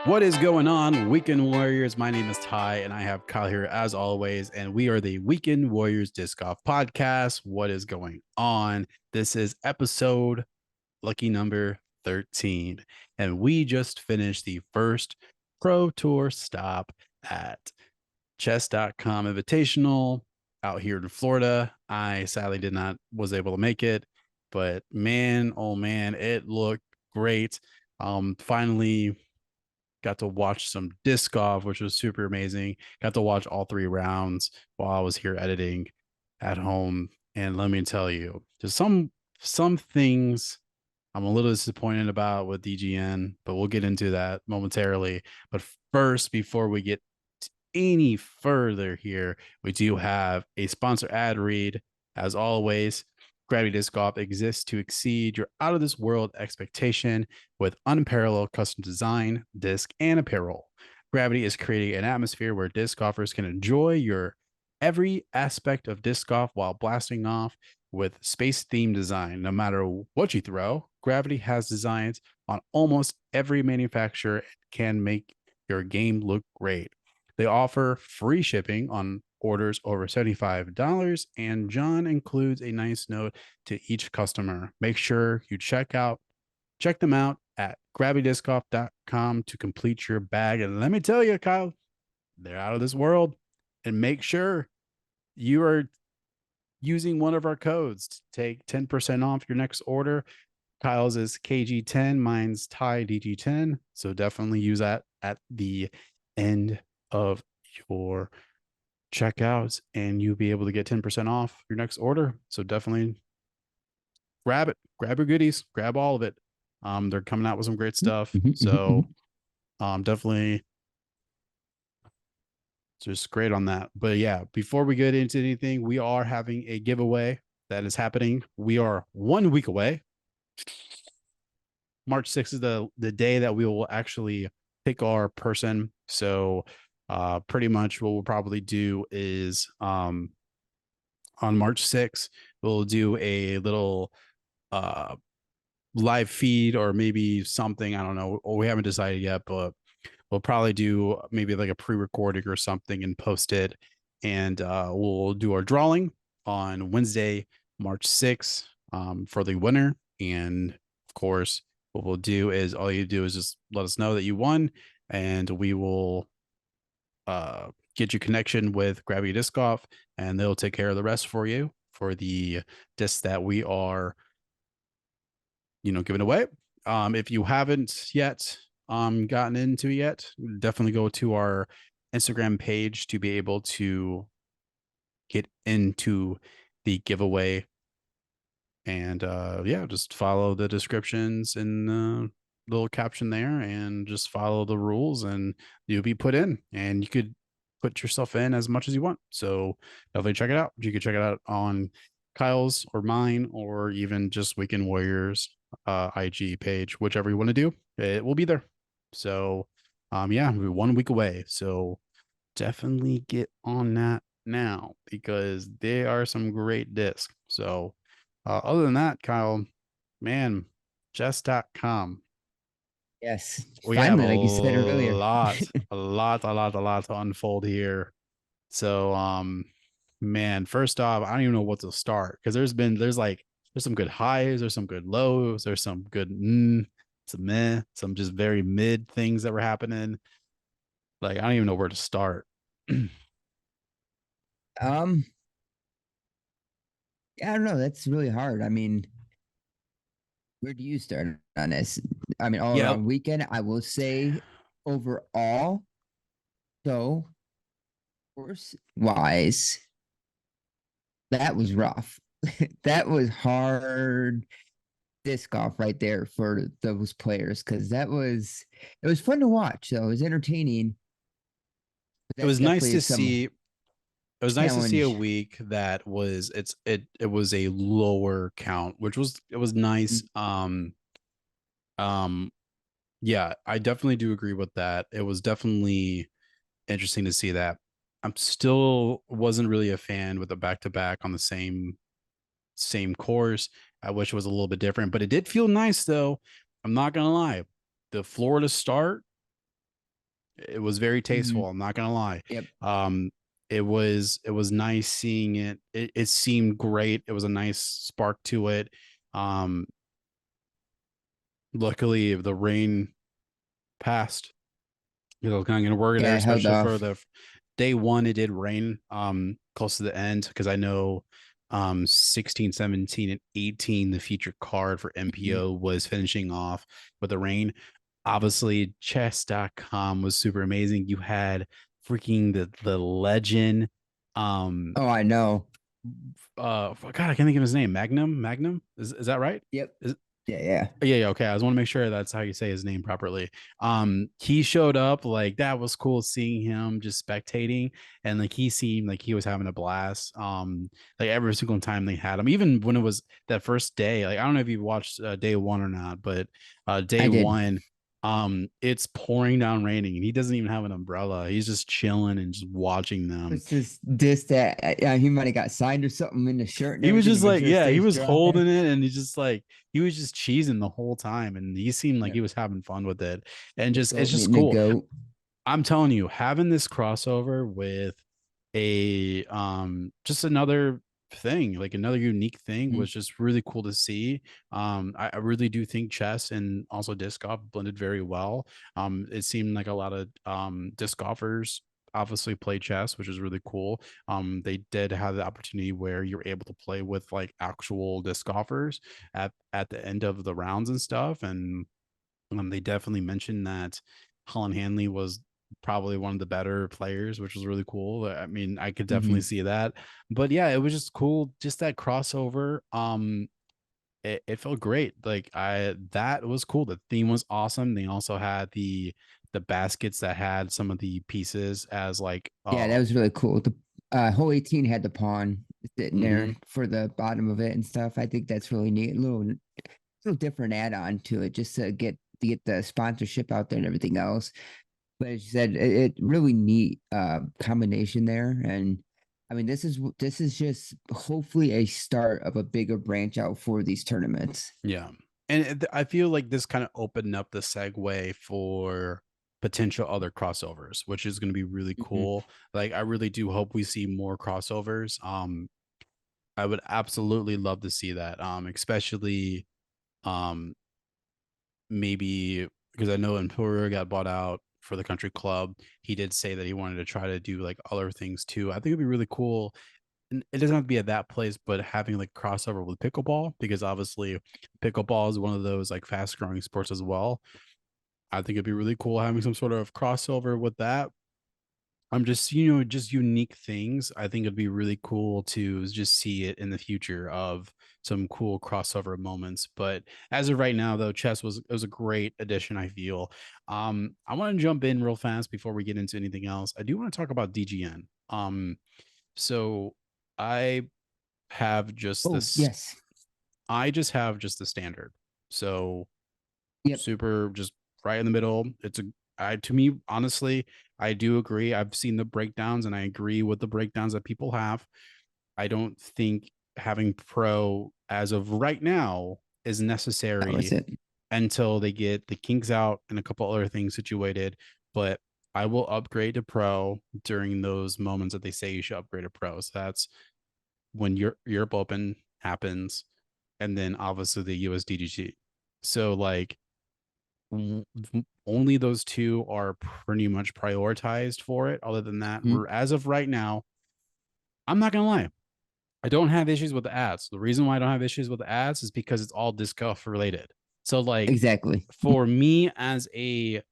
What is going on, Weekend Warriors? My name is Ty, and I have Kyle here as always, and we are the Weekend Warriors Disc Golf Podcast. What is going on? This is episode lucky number 13, and we just finished the first Pro Tour stop at Chess.com Invitational out here in Florida. I sadly was able to make it, but man, oh man, it looked great. Finally got to watch some disc golf, which was super amazing. Got to watch all 3 rounds while I was here editing at home. And let me tell you, just some things I'm a little disappointed about with DGN, but we'll get into that momentarily. But first, before we get any further here, we do have a sponsor ad read. As always, Gravity Disc Golf exists to exceed your out of this world expectation with unparalleled custom design, disc, and apparel. Gravity is creating an atmosphere where disc golfers can enjoy your every aspect of disc golf while blasting off with space themed design. No matter what you throw, Gravity has designs on almost every manufacturer and can make your game look great. They offer free shipping on orders over $75, and John includes a nice note to each customer. Make sure you check them out at gravitydiscgolf.com to complete your bag. And let me tell you, Kyle, they're out of this world. And make sure you are using one of our codes to take 10% off your next order. Kyle's is KG10, mine's Ty DG10. So definitely use that at the end of your checkouts, and you'll be able to get 10% off your next order. So definitely grab it, grab your goodies, grab all of it. They're coming out with some great stuff. So definitely just great on that. But yeah, before we get into anything, we are having a giveaway that is happening. We are 1 week away. March 6th is the day that we will actually pick our person. So pretty much what we'll probably do is on March 6th, we'll do a little live feed or maybe something. I don't know. We haven't decided yet, but we'll probably do maybe like a pre-recording or something and post it. And we'll do our drawing on Wednesday, March 6th for the winner. And of course, what we'll do is all you do is just let us know that you won, and we will get your connection with Gravity Disc Golf, and they'll take care of the rest for you for the discs that we are, giving away. If you haven't yet gotten into yet, definitely go to our Instagram page to be able to get into the giveaway. And yeah, just follow the descriptions in the little caption there and just follow the rules, and you'll be put in, and you could put yourself in as much as you want. So definitely check it out. You can check it out on Kyle's or mine, or even just Weekend Warriors IG page, whichever you want to do. It will be there. So yeah, we're 1 week away. So definitely get on that now, because there are some great discs. So other than that, Kyle, man, chess.com. Yes, We have finally, like you said earlier. a lot to unfold here. So, man, first off, I don't even know what to start, because there's some good highs, there's some good lows, there's some good, some meh, some just very mid things that were happening. Like, I don't even know where to start. Um, yeah, I don't know. That's really hard. I mean, where do you start on this? I mean, all Yeah, around weekend, I will say overall, so course wise, that was rough. That was hard disc golf right there for those players, because it was fun to watch. So it was entertaining. But it that's was nice definitely to some see. It was nice to see a challenge. week that it was a lower count, which was it was nice. Um yeah, I definitely do agree with that. It was definitely interesting to see that. I'm still wasn't really a fan with the back to back on the same course. I wish it was a little bit different, but it did feel nice though. I'm not gonna lie. The Florida start, It was very Hmm. tasteful. I'm not gonna lie. Yep. Um, it was nice seeing it. It seemed great. It was a nice spark to it. Um, luckily the rain passed. Kind of gonna work there, Yeah, held especially for off. the day one. It did rain close to the end because I know 16, 17, and 18, the featured card for Mhm. MPO was finishing off with the rain. Obviously, chess.com was super amazing. You had freaking the legend. Um Oh, I know. God, I can't think of his name. Magnum? Is that right? Yep. Is Yeah, yeah. Yeah, yeah, okay. I just want to make sure that's how you say his name properly. He showed up, like that was cool seeing him just spectating, and like he seemed like he was having a blast. Like every single time they had him, even when it was that first day. Like I don't know if you watched day one or not, but day I did. one, it's pouring down raining, and he doesn't even have an umbrella. He's just chilling and just watching them. What's this that he might have got signed or something in the shirt and He was everything to just make like, sure it yeah, he stays was dry. holding it and he was just cheesing the whole time. And he seemed like Yep. he was having fun with it. And The just, it's goat just meeting the cool. goat. I'm telling you, having this crossover with a just another thing, like another unique thing, Mhm. was just really cool to see. I really do think chess and also disc golf blended very well. It seemed like a lot of disc golfers obviously play chess, which is really cool. They did have the opportunity where you're able to play with like actual disc golfers at the end of the rounds and stuff. And they definitely mentioned that Holland Hanley was probably one of the better players, which was really cool. I mean, I could definitely Mhm. see that. But yeah, it was just cool, just that crossover. It felt great. Like I that was cool. The theme was awesome. They also had the baskets that had some of the pieces as like Yeah, that was really cool. The hole 18 had the pawn sitting there mhm. for the bottom of it and stuff. I think that's really neat. A little different add-on to it just to get the sponsorship out there and everything else. But as you said, it really neat combination there. And I mean, this is just hopefully a start of a bigger branch out for these tournaments. Yeah. And I feel like this kind of opened up the segue for potential other crossovers, which is going to be really Mhm. cool. Like I really do hope we see more crossovers. I would absolutely love to see that. Especially um maybe because I know Emporio got bought out for the country club. He did say that he wanted to try to do like other things too. I think it'd be really cool. And it doesn't have to be at that place, but having like crossover with pickleball, because obviously pickleball is one of those like fast growing sports as well. I think it'd be really cool having some sort of crossover with that. I'm just, just unique things. I think it'd be really cool to just see it in the future of some cool crossover moments. But as of right now, though, chess was a great addition, I feel. I want to jump in real fast before we get into anything else. I do want to talk about DGN. So I have just Oh, this yes. I just have just the standard. So Yep. super just right in the middle. It's a I to me, honestly, I do agree. I've seen the breakdowns and I agree with the breakdowns that people have. I don't think having pro as of right now is That was necessary it. until they get the kinks out and a couple other things situated. But I will upgrade to pro during those moments that they say you should upgrade to pro. So that's when Europe Open happens, and then obviously the USDGG. So like only those two are pretty much prioritized for it. Other than that, Mhm. as of right now, I'm not gonna lie. I don't have issues with the ads. The reason why I don't have issues with the ads is because it's all disc golf related. So like Exactly. for me as a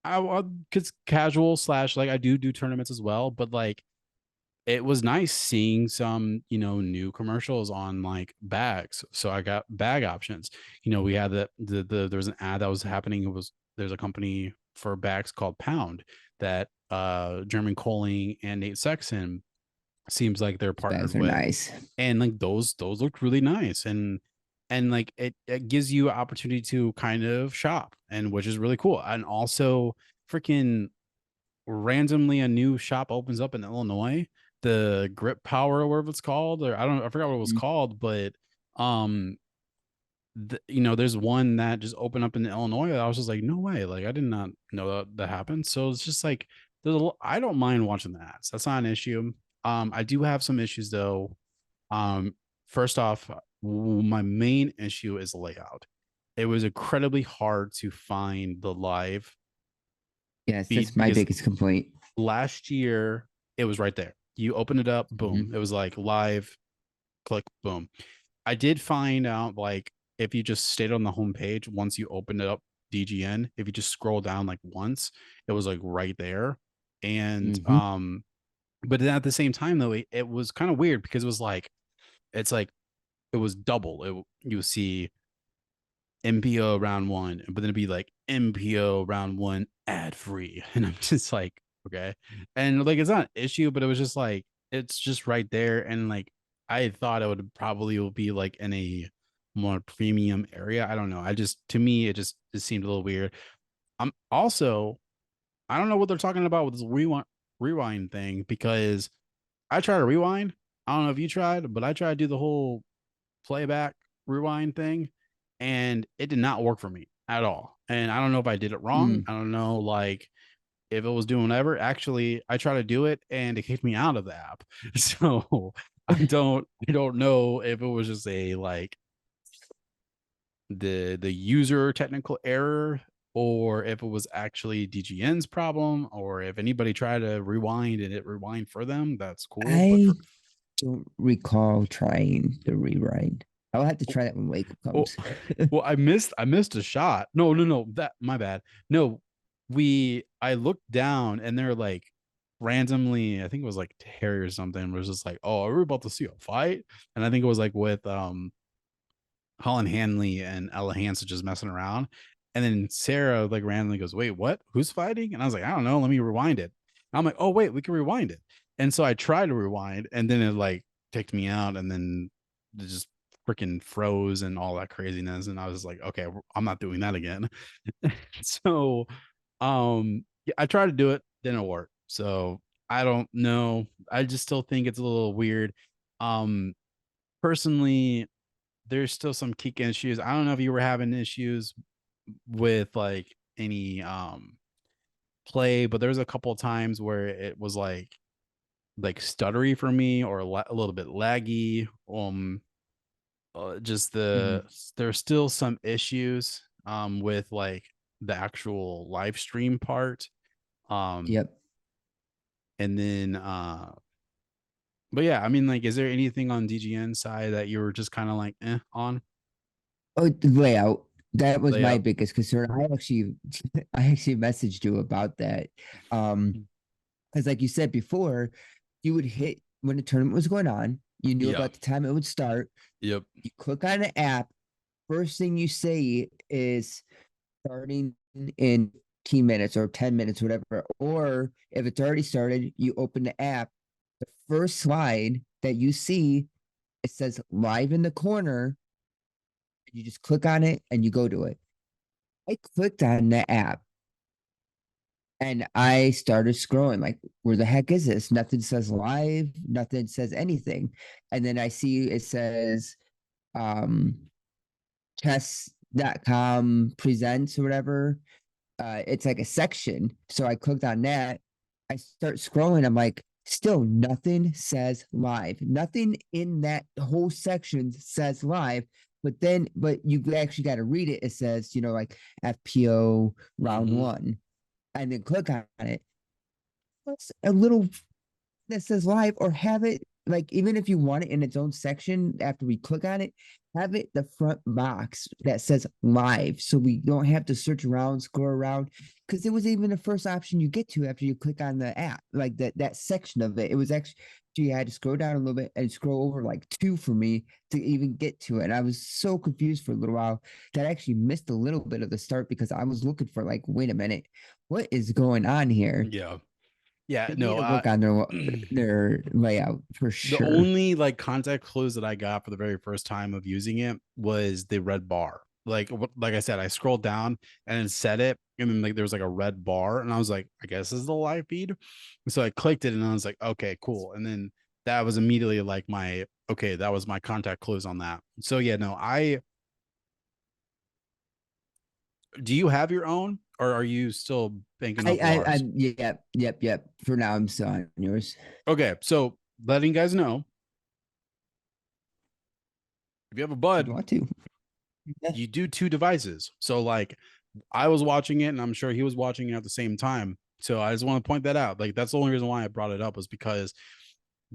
cause casual slash like I do tournaments as well, but like it was nice seeing some, new commercials on like bags. So I got bag options. We had there was an ad that was happening. There's a company for bags called Pound that German Coling and Nate Sexton seems like they're Those partnered bags are with. nice. And like those looked really nice. And like it gives you an opportunity to kind of shop, and which is really cool. And also freaking randomly a new shop opens up in Illinois, the Grip Power or whatever it's called, or I forgot what it was Mhm. called, but um there's one that just opened up in Illinois. I was just like, no way. Like, I did not know that happened. So it's just like, I don't mind watching the ads. That's not an issue. I do have some issues though. First off, my main issue is layout. It was incredibly hard to find the live Yes, feed that's my because biggest complaint. last year it was right there. You open it up, boom. It Mhm. was like live, click, boom. I did find out like if you just stayed on the homepage once you opened it up DGN, if you just scroll down like once, it was like right there. And Mhm. but then at the same time though, it was kind of weird because it was like it's like it was double. You see MPO round one, but then it'd be like MPO round one ad free. And I'm just like, okay. And like it's not an issue, but it was just like it's just right there. And like I thought it would probably be like in a more premium area. I don't know. I just to me it seemed a little weird. I'm also I don't know what they're talking about with this rewind thing because I tried to rewind. I don't know if you tried, but I tried to do the whole playback rewind thing and it did not work for me at all. And I don't know if I did it wrong. Mm. I don't know like if it was doing whatever. Actually, I tried to do it and it kicked me out of the app. So I don't know if it was just a like the user technical error or if it was actually DGN's problem or if anybody tried to rewind and it rewind for them, that's cool. But I for don't recall trying the rewrite. I'll have to try that when Wake oh, comes. well, I missed a shot. No, no, no. That my bad. No, I looked down and they're like randomly, I think it was like Terry or something, was just like, oh, are we about to see a fight? And I think it was like with Holland Hanley and Ella Hansen just messing around. And then Sarah like randomly goes, wait, what? Who's fighting? And I was like, I don't know. Let me rewind it. And I'm like, oh wait, we can rewind it. And so I tried to rewind and then it like kicked me out and then it just freaking froze and all that craziness. And I was like, okay, I'm not doing that again. So yeah, I tried to do it, didn't work. So I don't know. I just still think it's a little weird. Um personally, there's still some kick issues. I don't know if you were having issues with like any play, but there's a couple of times where it was like stuttery for me or a little bit laggy. Just Mhm. there's still some issues with like the actual live stream part. Um Yep. and then but yeah, I mean like is there anything on DGN side that you were just kind of like on Oh, the layout. That was my layout? biggest concern. I actually messaged you about that. Um, because like you said before, you would hit when the tournament was going on. You knew Yeah. about the time it would start. Yep. You click on the app. First thing you say is starting in 15 minutes or 10 minutes, whatever. Or if it's already started, you open the app. The first slide that you see, it says live in the corner. You just click on it and you go to it. I clicked on the app and I started scrolling like, where the heck is this? Nothing says live, nothing says anything. And then I see it says um chess.com presents or whatever. It's like a section. So I clicked on that. I start scrolling. I'm like, still nothing says live. Nothing in that whole section says live. But you actually got to read it. It says, like FPO round Mm-hmm. one, and then click on it. What's a little that says live, or have it like, even if you want it in its own section after we click on it, have it the front box that says live so we don't have to search around, scroll around, because it was even the first option you get to after you click on the app, like that section of it. It was actually, gee, I had to scroll down a little bit and scroll over like two for me to even get to it. And I was so confused for a little while that I actually missed a little bit of the start because I was looking for like, wait a minute, what is going on here? Yeah. Yeah, They need no, to work on their layout for the sure. only like contact clues that I got for the very first time of using it was the red bar. Like I said, I scrolled down and then set it, and then like there was like a red bar, and I was like, I guess this is the live feed. And so I clicked it, and I was like, okay, cool. And then that was immediately like my okay, that was my contact clues on that. So yeah, no, Do you have your own, or are you still banking off of I, ours? yep. For now, I'm still on yours. Okay, so letting you guys know, if you have a If you bud, want to. Yeah. you do two devices. So like I was watching it and I'm sure he was watching it at the same time. So I just want to point that out. Like that's the only reason why I brought it up was because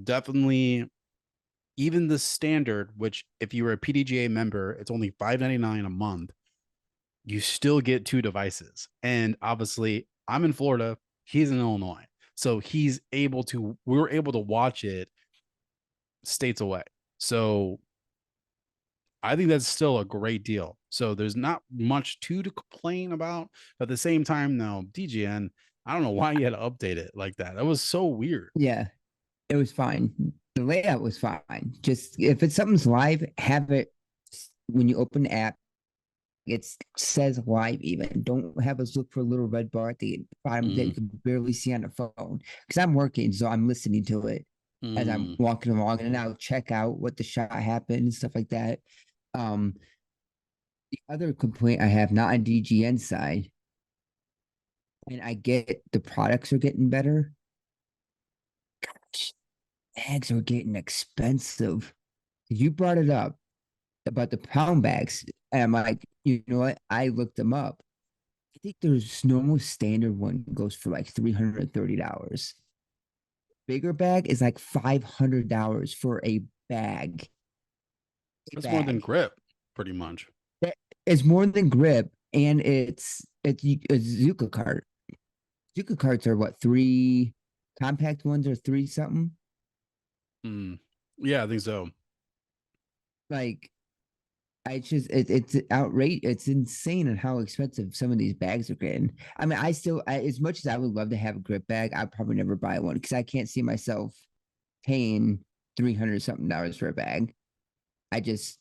definitely even the standard, which if you were a PDGA member, it's only $5.99 a month, you still get two devices. And obviously, I'm in Florida, he's in Illinois. So we were able to watch it states away. So I think that's still a great deal. So there's not much to complain about. But at the same time, now DGN, I don't know why you had to update it like that. That was so weird. Yeah, it was fine. The layout was fine. Just if it's something's live, have it when you open the app. It says live even. Don't have us look for a little red bar at the bottom that you Mm, can barely see on the phone. Because I'm working, so I'm listening to it as I'm mm. walking along, and then I'll check out what the shot happened and stuff like that. Um, the other complaint I have, not on DGN side, and I get the products are getting better. Bags are getting expensive. You brought it up about the pound bags, and I'm like, you know what? I looked them up. I think there's normal standard one goes for like $330. Bigger bag is like $500 for a bag. A That's more than bag. grip, pretty much. That is more than grip, and it's a Zuka cart. Zuka carts are what, three compact ones or three something? Mm. Yeah, I think so. Like it's outrage. It's insane on how expensive some of these bags are getting. I mean, as much as I would love to have a grip bag, I'd probably never buy one because I can't see myself paying 300 something dollars for a bag. I just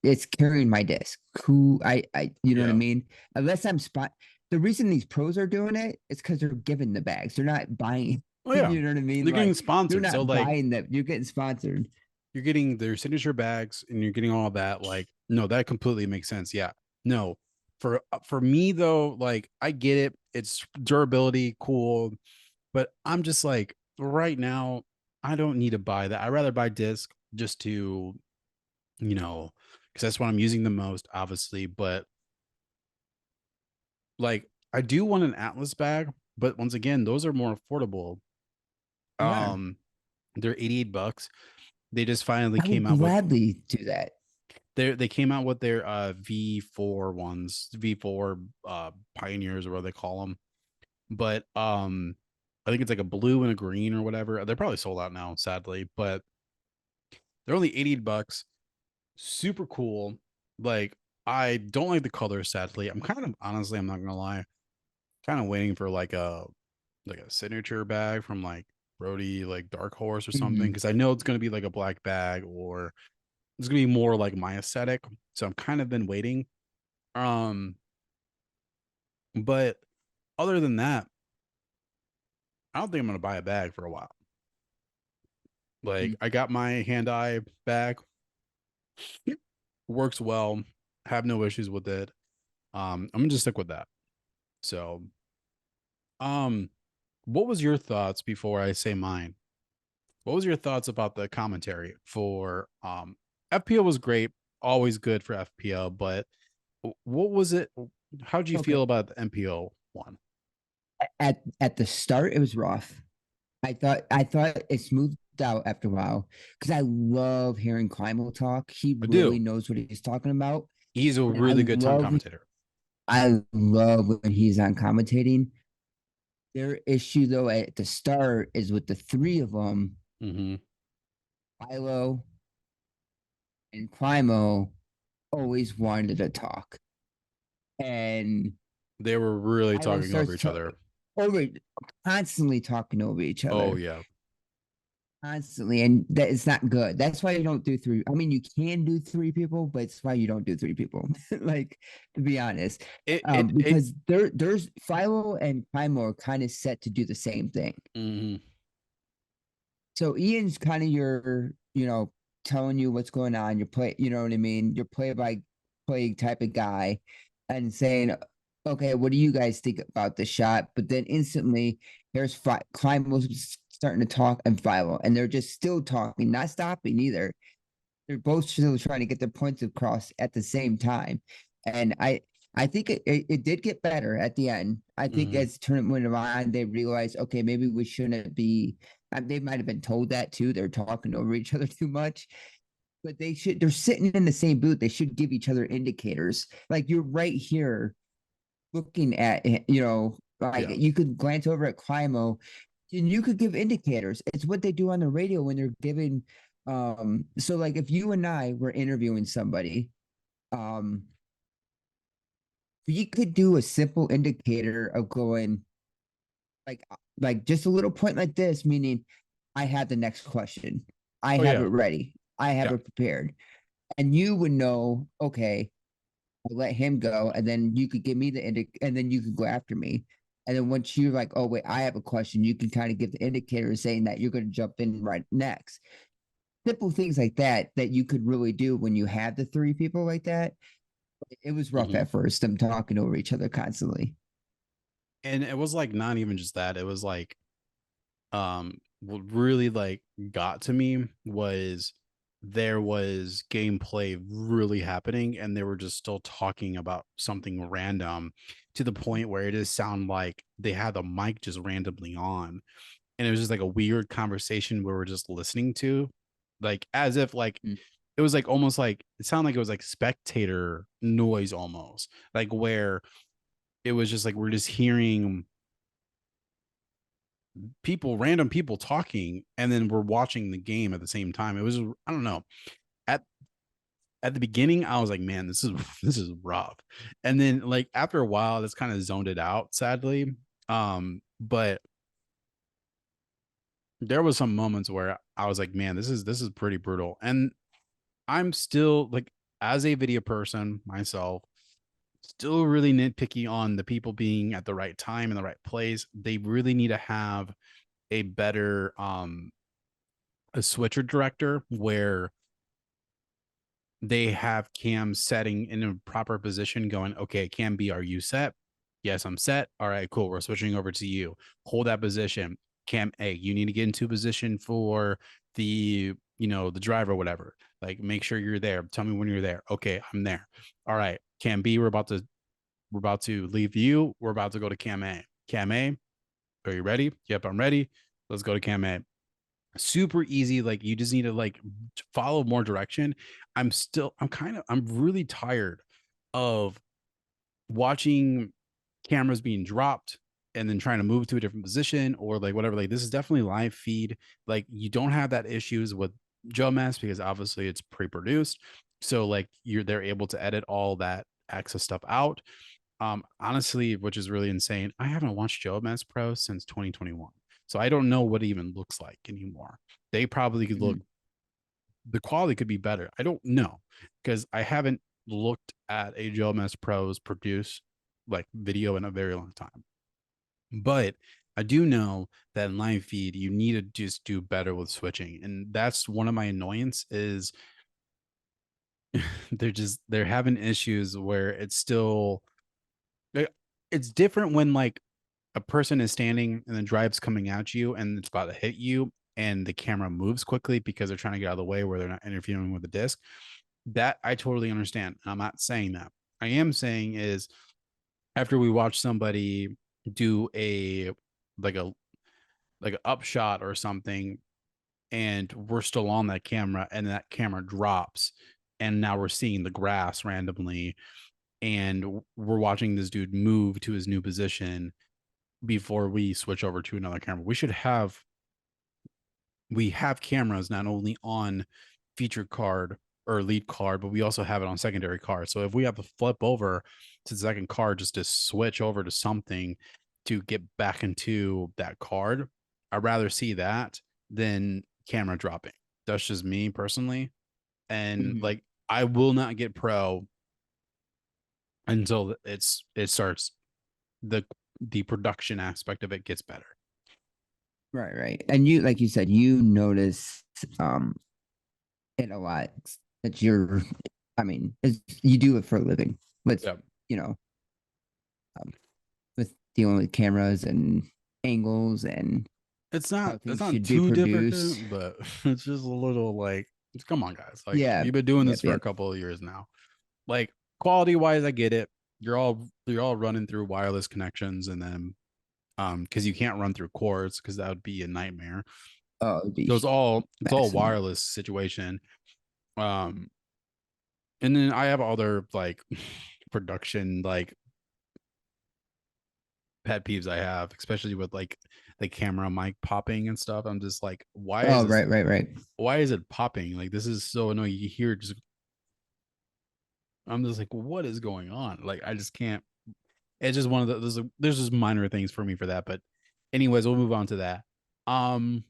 it's carrying my disc. You know what I Yeah. mean? Unless I'm spot the reason these pros are doing it is because they're given the bags. They're not buying. Oh yeah. You know what I mean? They're getting Like they're sponsored. So not like buying them. You're getting sponsored. you're getting their signature bags and you're getting all that. Like, no, that completely makes sense. Yeah. No. For me though, like I get it. It's durability, cool. But I'm just like right now, I don't need to buy that. I'd rather buy disc just to, because that's what I'm using the most, obviously. But like I do want an Atlas bag, but once again, those are more affordable. They are. Um, they're $88. They just finally I would came out with gladly do that. they came out with their V4 ones, V4 pioneers or what they call them. But I think it's like a blue and a green or whatever. They're probably sold out now, sadly, but they're only $88. Super cool. Like I don't like the color, sadly. I'm kind of honestly, I'm not gonna lie, kind of waiting for like a signature bag from like Brody, like Dark Horse or something, Mhm. because I know it's gonna be like a black bag or it's gonna be more like my aesthetic. So I'm kind of been waiting. Um, but other than that, I don't think I'm gonna buy a bag for a while. Like I got my hand eye bag, works well, have no issues with it. I'm gonna just stick with that. So, um, what was your thoughts before I say mine? What was your thoughts about the commentary for FPO was great, always good for FPO, but what was it? How'd you Okay. feel about the MPO one? At the start, it was rough. I thought it smoothed out after a while because I love hearing Climo talk. He I really do. knows what he's talking about, He's a and I really good time love commentator. I love when he's on commentating. Their issue though at the start is with the three of them, Hmm. Philo and Climo always wanted to talk, and They were really Philo talking over starts each other. over constantly talking over each Oh other. yeah, Constantly, and that is not good. That's why you don't do three. I mean, you can do three people, but it's why you don't do three people. Like, to be honest, it. because there's Philo and Primo are kind of set to do the same thing. Mhm. So Ian's kind of your, telling you what's going on. You're play, you know what I mean. You're play by play type of guy, and saying, okay, what do you guys think about the shot? But then instantly, here's Klein starting to talk and Philo, and they're just still talking, not stopping either. They're both still trying to get their points across at the same time. And I think it did get better at the end. I think Mm-hmm. as the tournament went on, they realized, okay, maybe we shouldn't be. They might have been told that too. They're talking over each other too much, but they should. They're sitting in the same booth. They should give each other indicators. Like you're right here, looking at like Yeah. you could glance over at Climo, and you could give indicators. It's what they do on the radio when they're giving. So like if you and I were interviewing somebody, um, we could do a simple indicator of going like just a little point like this, meaning I have the next question. I Oh have yeah. it ready. I have Yeah. it prepared. And you would know, okay, I'll let him go, and then you could give me and then you could go after me. And then once you're like, oh wait, I have a question, you can kind of give the indicator saying that you're going to jump in right next. Simple things like that that you could really do when you have the three people like that. It was rough Mm-hmm. at first, them talking over each other constantly. And it was like not even just that. It was like what really like got to me was there was gameplay really happening and they were just still talking about something random to the point where it just sounded like they had the mic just randomly on and it was just like a weird conversation where we're just listening to like as if like Mm. it was like almost like it sounded like it was like spectator noise almost like where it was just like we're just hearing random people talking, and then we're watching the game at the same time. It was I don't know. At at the beginning, I was like, man, this is rough. And then like after a while, that's kind of zoned it out, sadly. But there was some moments where I was like, man, this is pretty brutal. And I'm still like as a video person myself, still really nitpicky on the people being at the right time in the right place. They really need to have a better a switcher director where they have Cam setting in a proper position, going, okay, Cam B, are you set? Yes, I'm set. All right, cool. We're switching over to you. Hold that position. Cam A, you need to get into position for the driver, whatever. Like, make sure you're there. Tell me when you're there. Okay, I'm there. All right, Cam B, we're about to leave you. We're about to go to Cam A. Cam A, are you ready? Yep, I'm ready. Let's go to Cam A. Super easy. Like you just need to like follow more direction. I'm really tired of watching cameras being dropped and then trying to move to a different position or like whatever. Like this is definitely live feed. Like you don't have that issues with Joe Mess because obviously it's pre-produced. So like they're able to edit all that access stuff out. Honestly, which is really insane. I haven't watched Joe Mess Pro since 2021. So I don't know what it even looks like anymore. They probably could look Mhm. the quality could be better. I don't know because I haven't looked at a Joe Mess Pro's produce like video in a very long time. But I do know that in live feed you need to just do better with switching, and that's one of my annoyance is they're having issues where it's still it's different when like a person is standing and the drive's coming at you and it's about to hit you and the camera moves quickly because they're trying to get out of the way where they're not interfering with the disc. That I totally understand. I'm not saying that. I am saying is after we watch somebody do like a like an upshot or something and we're still on that camera and that camera drops and now we're seeing the grass randomly and we're watching this dude move to his new position before we switch over to another camera. We have cameras not only on feature card or lead card, but we also have it on secondary card. So if we have to flip over to the second card just to switch over to something to get back into that card, I'd rather see that than camera dropping. That's just me personally. And Mhm. like I will not get pro until it starts the the production aspect of it gets better. Right, right. And you, like you said, you notice um it a lot that you're, I mean, you do it for a living. Let's Yeah. you know, um, with dealing with cameras and angles and It's how it's things not should be too produced. difficult, but it's just a little like, come on, guys. Like, Yeah. you've been doing this Yep. for a Yep. couple of years now. Like, quality wise, I get it. You're all running through wireless connections, and then because you can't run through cords because that would be a nightmare. Oh, it'd So be it's all maximum. wireless situation. Um, and then I have other like production like pet peeves I have, especially with like the camera mic popping and stuff. I'm just like, Oh, right, right, right. why is it popping? Like, this is so annoying. You hear just, I'm just like, what is going on? Like, I just can't. It's just one of the there's just minor things for me for that. But anyways, we'll move on to that. Um,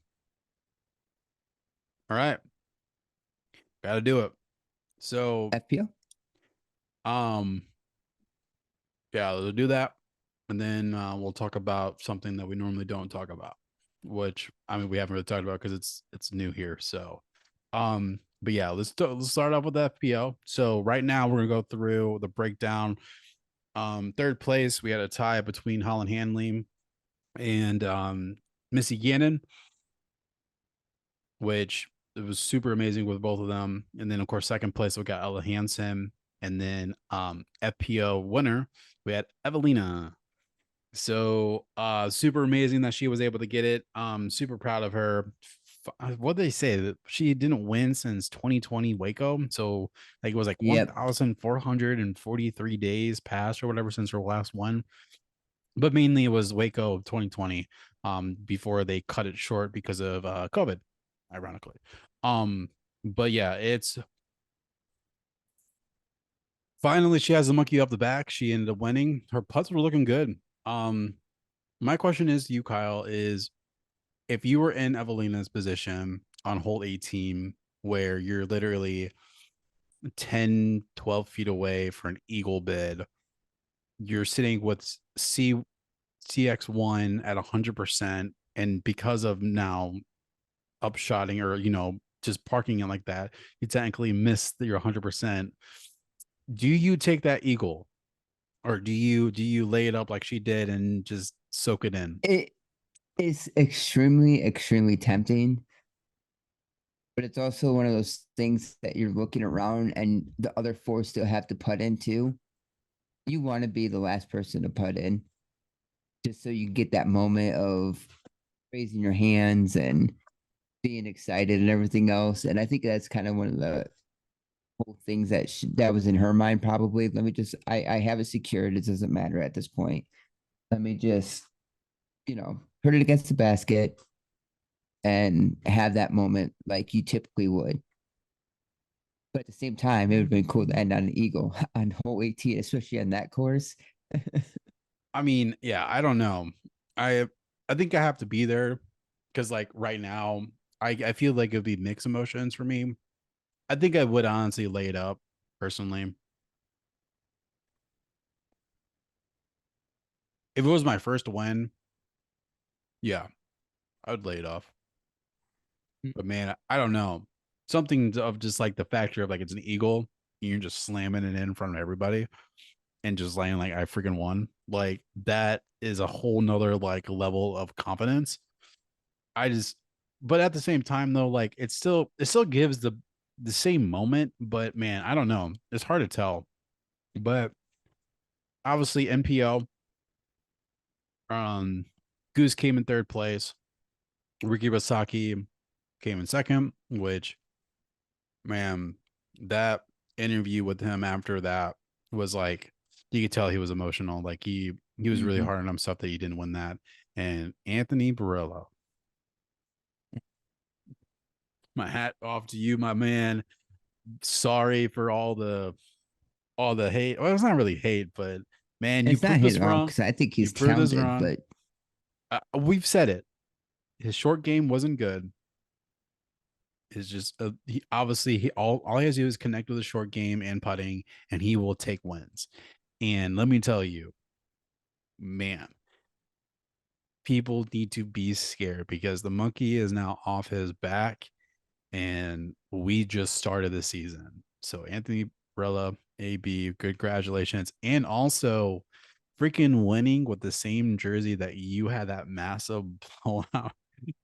all right, gotta do it. So FPL. um, yeah, we'll do that, and then we'll talk about something that we normally don't talk about, which I mean we haven't really talked about because it's new here. So, but yeah, let's start off with the FPL. So right now we're gonna go through the breakdown. Third place we had a tie between Holland Hanley and Missy Gannon, which it was super amazing with both of them. And then of course second place we got Ella Hansen, and then FPO winner we had Evelina. So super amazing that she was able to get it. Super proud of her. What did they say that she didn't win since 2020 Waco? So like it was like Yep. 1,443 days passed or whatever since her last one. But mainly it was Waco 2020 before they cut it short because of COVID, ironically. Um but yeah, it's finally she has the monkey off the back. She ended up winning. Her putts were looking good. Um my question is to you, Kyle, is if you were in Evelina's position on hole 18, where you're literally 10, 12 feet away for an eagle bid, you're sitting with CX1 at 100%. And because of now upshotting or, just parking it like that, you technically missed your 100%. Do you take that eagle, or do you lay it up like she did and just soak it in? It is extremely, extremely tempting, but it's also one of those things that you're looking around and the other four still have to put into. You want to be the last person to put in just so you get that moment of raising your hands and being excited and everything else. And I think that's kind of one of the whole things that was in her mind. Probably, let me just, I have it secured. It doesn't matter at this point. Let me just, put it against the basket and have that moment like you typically would. But at the same time, it would have been cool to end on an eagle on hole 18, especially on that course. I mean, yeah, I don't know. I I think I have to be there because like right now, I feel like it'd be mixed emotions for me. I think I would honestly lay it up personally. If it was my first win, yeah, I would lay it off. But man, I don't know. Something of just like the factor of like it's an eagle, and you're just slamming it in front of everybody and just laying like I freaking won. Like that is a whole nother like level of confidence. I just, but at the same time though, like it still gives the same moment, but man, I don't know. It's hard to tell. But obviously MPO, um, Goose came in third place. Ricky Basaki came in second, which man, that interview with him after that was like you could tell he was emotional. Like he was really Mm-hmm. hard on himself that he didn't win that. And Anthony Barilla, my hat off to you, my man. Sorry for all the hate. Well, it's not really hate, but man, you It's not proved hate us at all wrong. because I think You he's proved us talented, wrong. but We've said it. His short game wasn't good. It's just he obviously all he has to do is connect with a short game and putting, and he will take wins. And let me tell you, man, people need to be scared because the monkey is now off his back, and we just started the season. So Anthony Barella, AB, congratulations. And also freaking winning with the same jersey that you had that massive blowout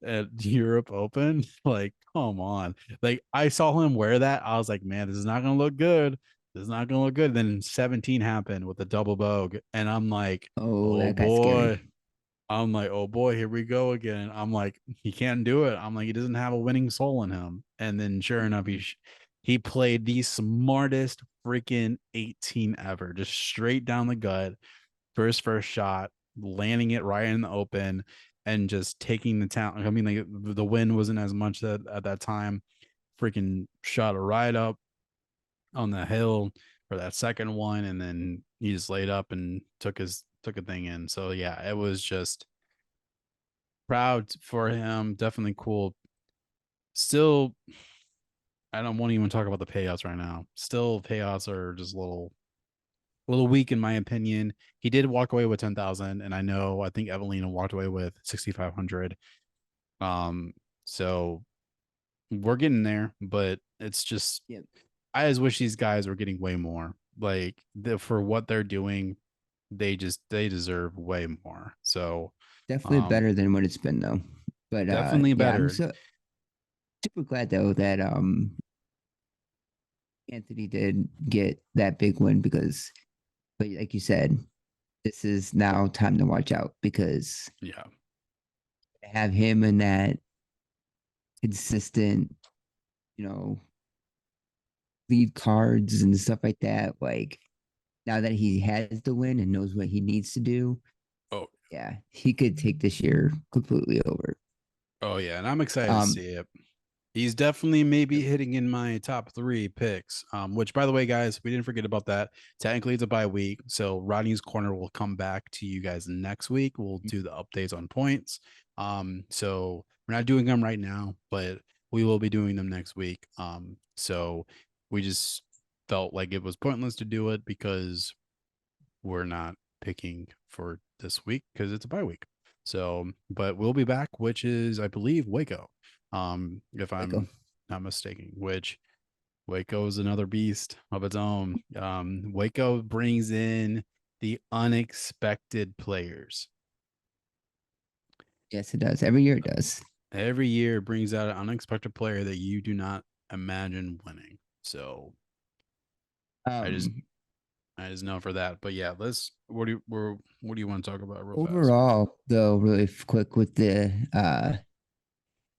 at Europe Open. Like, come on. Like, I saw him wear that. I was like, man, this is not gonna look good. This is not gonna look good. Then 17 happened with the double bogue. And I'm like, Oh, oh that got scary. boy. I'm like, oh boy, here we go again. I'm like, he can't do it. I'm like, he doesn't have a winning soul in him. And then sure enough, he played the smartest freaking 18 ever, just straight down the gut for his first shot, landing it right in the open and just taking the talent. I mean, like the wind wasn't as much at that time. Freaking shot it right up on the hill for that second one, and then he just laid up and took a thing in. So yeah, it was just proud for him. Definitely cool. Still, I don't want to even talk about the payouts right now. Still, payouts are just a little weak in my opinion. He did walk away with 10,000, and I think Evelina walked away with 6,500. Um, so we're getting there, but it's just Yeah, I just wish these guys were getting way more. Like for what they're doing, they deserve way more. So definitely um better than what it's been though. But definitely yeah, I'm better. so super glad though that Anthony did get that big win because, but like you said, this is now time to watch out because Yeah. have him in that consistent, you know, lead cards and stuff like that. Like now that he has the win and knows what he needs to do, Oh, yeah, he could take this year completely over. oh yeah, and I'm excited to Um, see it. He's definitely maybe hitting in my top three picks. Which by the way, guys, we didn't forget about that. Technically, it's a bye week, so Rodney's corner will come back to you guys next week. We'll do the updates on points. So we're not doing them right now, but we will be doing them next week. So we just felt like it was pointless to do it because we're not picking for this week because it's a bye week. So, but we'll be back, which is, I believe, Waco. If Waco. I'm not mistaken, which Waco is another beast of its own. Waco brings in the unexpected players. Yes, it does. Every year it does. Every year brings out an unexpected player that you do not imagine winning. So I just Um, I just know for that. But yeah, let's what do you want to talk about real fast? Overall, though, really quick with the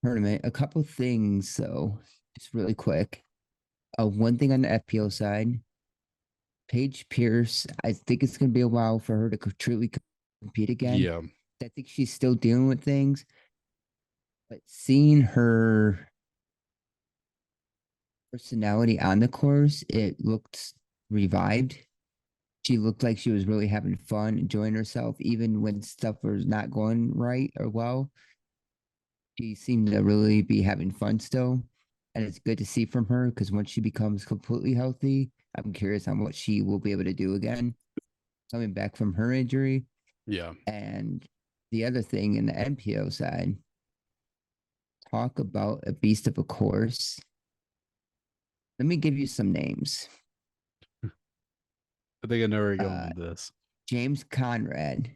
tournament, a couple things. So, just really quick. One thing on the FPO side, Paige Pierce. I think it's going to be a while for her to truly compete again. Yeah. I think she's still dealing with things, but seeing her personality on the course, it looked revived. She looked like she was really having fun, enjoying herself, even when stuff was not going right or well. She seemed to really be having fun still. And it's good to see from her because once she becomes completely healthy, I'm curious on what she will be able to do again, coming back from her injury. Yeah. And the other thing in the NPO side, talk about a beast of a course. Let me give you some names. I think I know where you're going Uh, with this. James Conrad,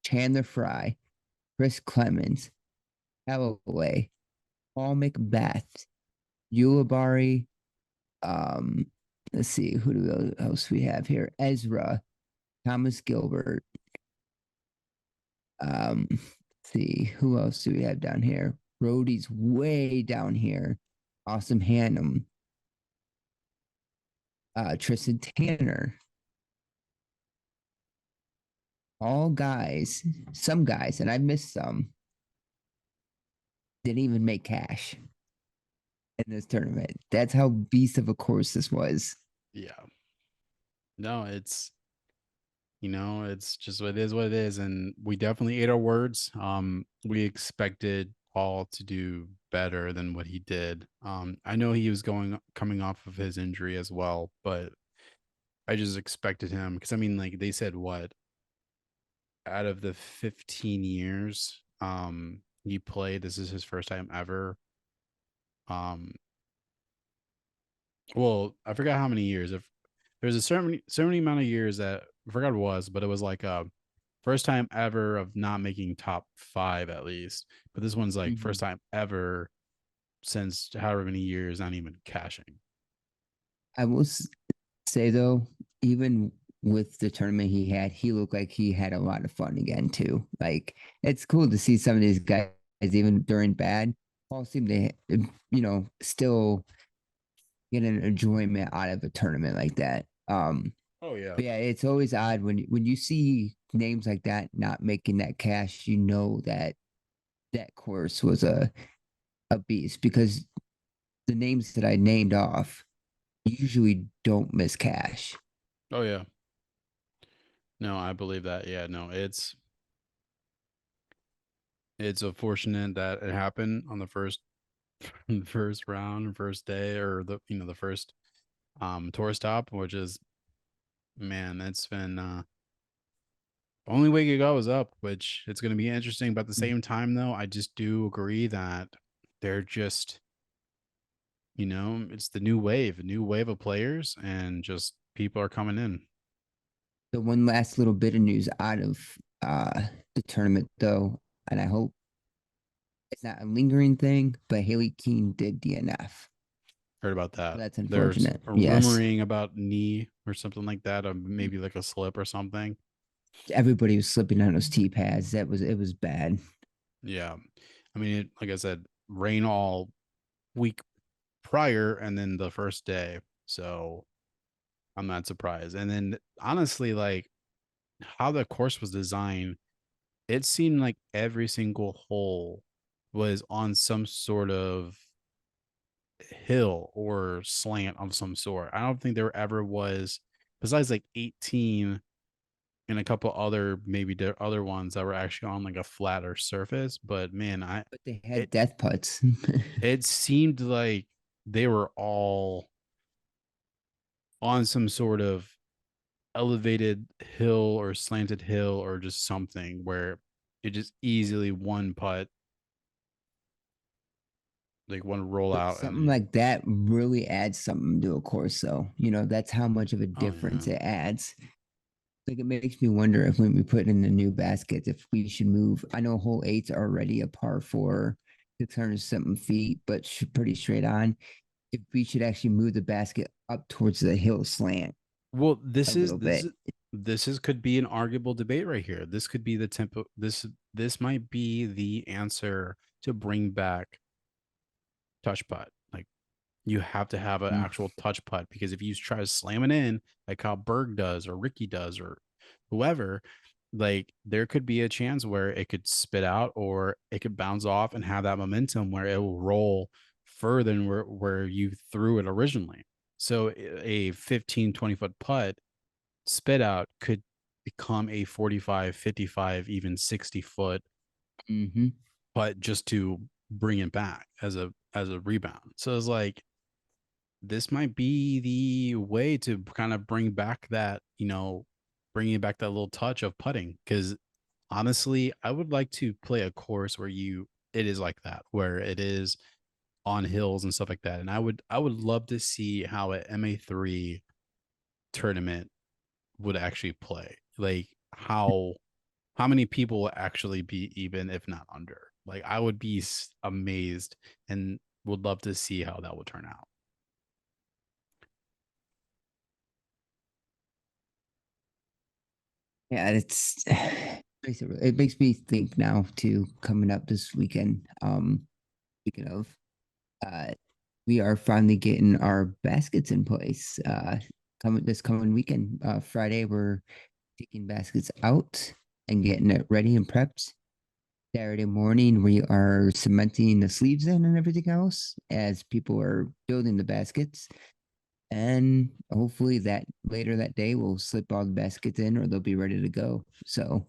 Chandler Fry, Chris Clemens, Callaway, Paul Macbeth, Ulibarri. Let's see who do else we have here. Ezra, Thomas Gilbert. Let's see who else do we have down here? Brody's way down here. Awesome Hannum, Tristan Tanner. All guys, some guys, and I missed some, didn't even make cash in this tournament. That's how beast of a course this was. Yeah. No, it's just what it is what it is. And we definitely ate our words. We expected Paul to do better than what he did. I know he was coming off of his injury as well, but I just expected him because I mean, like they said, what out of the 15 years he played, this is his first time ever. Um, well, I forgot how many years. there's a certain amount of years that I forgot what it was, but it was like first time ever of not making top five at least. But this one's like Mhm. first time ever since however many years, not even cashing. I will say though, even with the tournament he had, he looked like he had a lot of fun again too. Like it's cool to see some of these guys, even during bad, all seem to, still get an enjoyment out of a tournament like that. Oh yeah. But yeah, it's always odd when you see names like that not making that cash. You know that that course was a beast because the names that I named off usually don't miss cash. Oh yeah. No, I believe that. Yeah, no, it's unfortunate that it happened on the first round, first day, or the first tour stop, which is, man, it's been only way you go is up, which it's going to be interesting. But at the same time, though, I just do agree that they're just, it's the new wave, a new wave of players, and just people are coming in. The one last little bit of news out of the tournament, though, and I hope it's not a lingering thing, but Haley Keene did DNF. Heard about So that. that's There's unfortunate. a Yes. rumoring about knee or something like that, or maybe like a slip or something. Everybody was slipping on those T pads. It was bad. Yeah, I mean, like I said, rain all week prior, and then the first day. So I'm not surprised. And then honestly, like how the course was designed, it seemed like every single hole was on some sort of hill or slant of some sort. I don't think there ever was, besides like 18 and a couple other maybe the other ones that were actually on like a flatter surface. But man, But they had it death putts. it seemed like they were all on some sort of elevated hill or slanted hill or just something where it just easily one putt, like one But rollout, something and like that really adds something to a course, though. That's how much of a oh yeah. difference it adds. Like it makes me wonder if when we put in the new baskets, if we should move. I know hole eight's already a par four, 600 something feet, but pretty straight on. If we should actually move the basket up towards the hill slant Well, a this is little this bit. is this is could be an arguable debate right here. This could be the tempo. This might be the answer to bring back touch putt. Like you have to have an Mm. actual touch putt because if you try to slam it in like how Berg does or Ricky does or whoever, like there could be a chance where it could spit out or it could bounce off and have that momentum where it will roll further than where you threw it originally. So a 15-20 foot putt spit out could become a 45, 55, even 60 foot Mm-hmm. putt just to bring it back as a rebound. So it's like this might be the way to kind of bring back that, bringing back that little touch of putting. Because honestly, I would like to play a course where it is like that, where it is on hills and stuff like that. And I would love to see how an MA3 tournament would actually play. Like how many people will actually be even if not under. Like I would be amazed and would love to see how that would turn out. Yeah, it makes me think now too. Coming up this weekend. Speaking of, uh, we are finally getting our baskets in place. Coming this coming weekend, Friday, we're taking baskets out and getting it ready and prepped. Saturday morning, we are cementing the sleeves in and everything else as people are building the baskets. And hopefully that later that day we'll slip all the baskets in or they'll be ready to go. So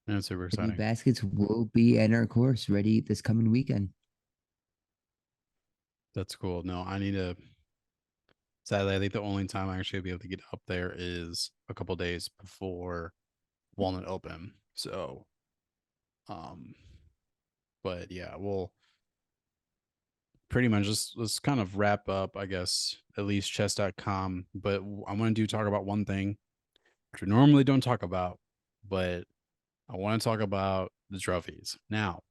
That's super the new exciting. baskets will be at our course ready this coming weekend. That's cool. No, I need to. Sadly, I think the only time I actually be able to get up there is a couple days before Walnut Open. So, um, but yeah, we'll pretty much let's kind of wrap up, I guess, at least chess.com. But I want to talk about one thing, which we normally don't talk about, but I want to talk about the trophies. Now,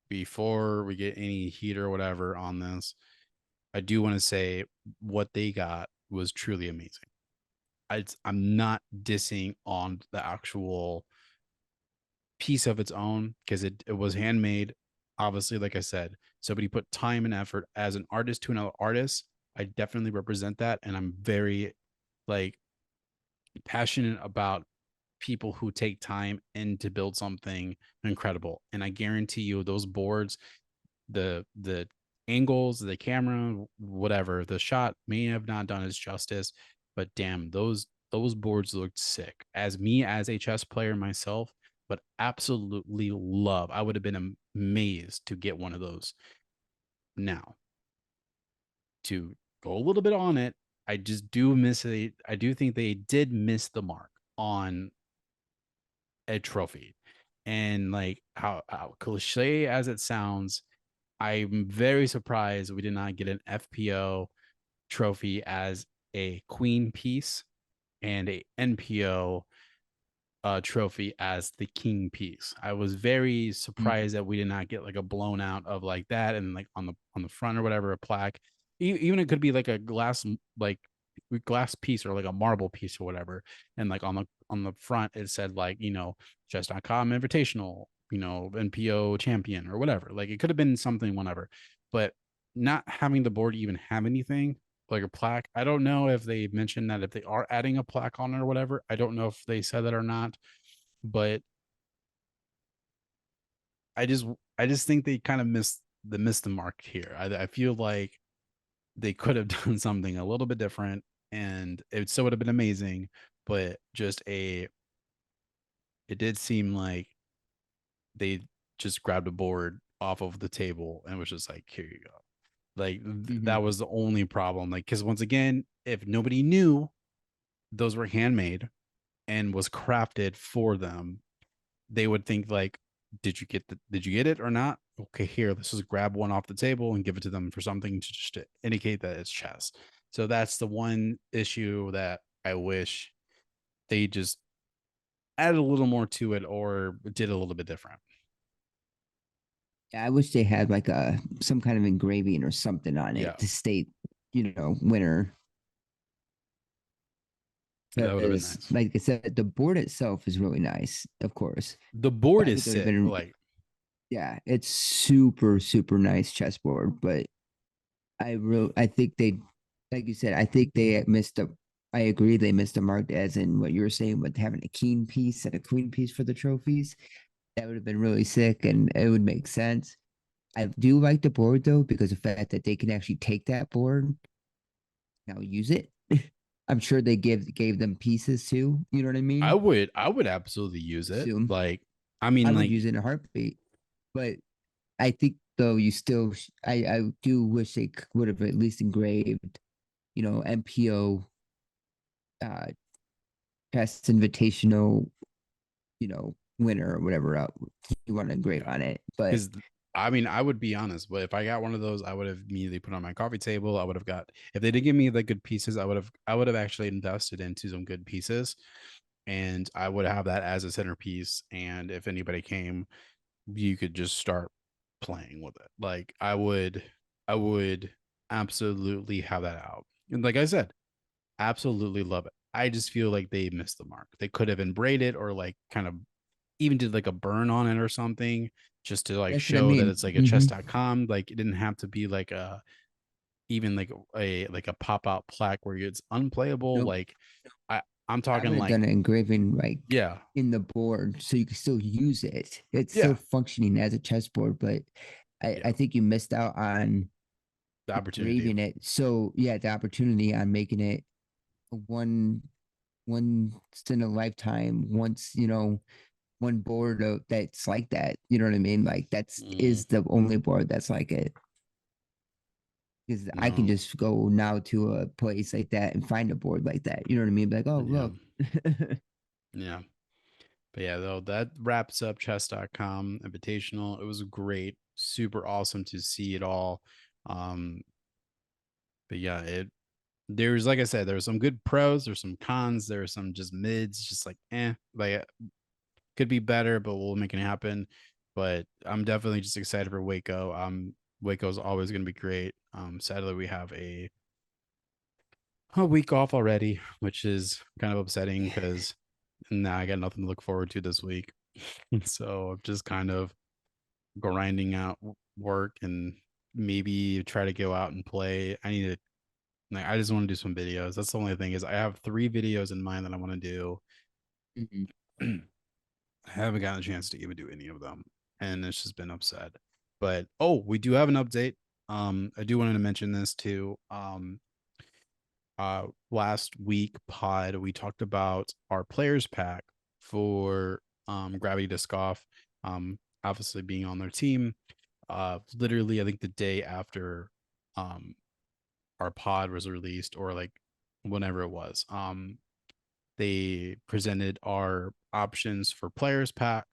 before we get any heat or whatever on this, I do want to say what they got was truly amazing. I'm not dissing on the actual piece of its own because it was handmade. Obviously, like I said, somebody put time and effort as an artist to another artist. I definitely represent that. And I'm very like passionate about people who take time and to build something incredible. And I guarantee you those boards, the angles, the camera, whatever, the shot may have not done its justice, but damn, those boards looked sick. As me as a chess player myself, but absolutely love. I would have been amazed to get one of those. Now, to go a little bit on it, I just do miss it. I do think they did miss the mark on a trophy. And like how cliche as it sounds, I'm very surprised we did not get an FPO trophy as a queen piece and a NPO trophy as the king piece. I was very Mm. surprised that we did not get like a blown out of like that and like on the front or whatever a plaque. Even it could be like a glass piece or like a marble piece or whatever. And like on the front it said like, chess.com invitational, NPO champion or whatever. Like it could have been something whenever. But not having the board even have anything like a plaque. I don't know if they mentioned that if they are adding a plaque on it or whatever. I don't know if they said that or not, but I just I just think they kind of missed the mark here. I feel like they could have done something a little bit different and it still would have been amazing, but just a it did seem like they just grabbed a board off of the table and was just like, here you go. Like Hmm. that was the only problem. Like, because once again, if nobody knew those were handmade and was crafted for them, they would think like, did you get it or not? Okay, here, let's just grab one off the table and give it to them for something to just to indicate that it's chess. So that's the one issue that I wish they just added a little more to it or did a little bit different. I wish they had like some kind of engraving or something on Yeah, it to state, winner. that would have been Because, nice. like I said, the board itself is really nice, of course. The board But I is think it would have sick. been, Like, yeah, it's super, super nice chessboard. But I think they, like you said, I think they missed a. I agree, they missed a mark, as in what you were saying with having a king piece and a queen piece for the trophies. That would have been really sick, and it would make sense. I do like the board though, because the fact that they can actually take that board now use it. I'm sure they gave them pieces too. You know what I mean? I would absolutely use it. Assume Like, I I mean, would like, use it in a heartbeat. But I think though you still, I do wish they would have at least engraved, MPO, uh, Chess Invitational, winner or whatever you want to engrave yeah, on it. But because I mean, I would be honest, but if I got one of those, I would have immediately put on my coffee table. I would have got if they did give me the good pieces, I would have actually invested into some good pieces, and I would have that as a centerpiece. And if anybody came, you could just start playing with it. Like I would absolutely have that out. And like I said, absolutely love it. I just feel like they missed the mark. They could have embrayed or like kind of even did like a burn on it or something just to like that's what I show that mean. it's like a Hmm. chess.com. Like it didn't have to be like a even like a pop-out plaque where it's unplayable. Nope. Like I I'm I would talking have done like an engraving like yeah, in the board so you can still use it. It's still yeah, functioning as a chessboard, but I yeah. think you missed out on The opportunity. engraving it. So yeah, the opportunity on making it a once in a lifetime, one board that's like that. You know what I mean? Like that's Mm, is the only board that's like it. Because I can no, just go now to a place like that and find a board like that. You know what I mean? Like, oh yeah, look. yeah. But yeah, though that wraps up chess.com invitational. It was great, super awesome to see it all. Um, but yeah, it there's like I said, there's some good pros, there's some cons, there's some just mids, just like like could be better, but we'll make it happen. But I'm definitely just excited for Waco. Waco's always gonna be great. Sadly we have a week off already, which is kind of upsetting because now I got nothing to look forward to this week. So I'm just kind of grinding out work and maybe try to go out and play. I just want to do some videos. That's the only thing is I have 3 videos in mind that I want to do. Mhm. I haven't gotten a chance to even do any of them, and it's just been upset. But oh, we do have an update. I do wanted to mention this too. Last week pod we talked about our players pack for Gravity Disc Golf. Obviously being on their team. Literally, I think the day after um our pod was released, or like whenever it was. They presented our options for players pack.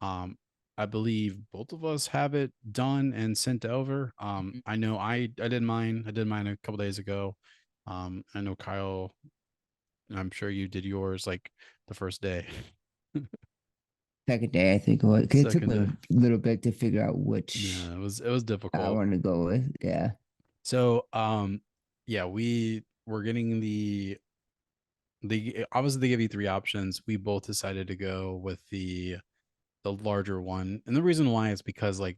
Um, I believe both of us have it done and sent over. Mhm. I know I did mine. I did mine a couple days ago. I know Kyle. I'm sure you did yours like the first day, Second day, I think it was. 'Cause it took second me day. a little bit to figure out which Yeah, it was I difficult. want to go with. Yeah. So yeah, we were getting the obviously they give you 3 options. We both decided to go with the larger one. And the reason why is because like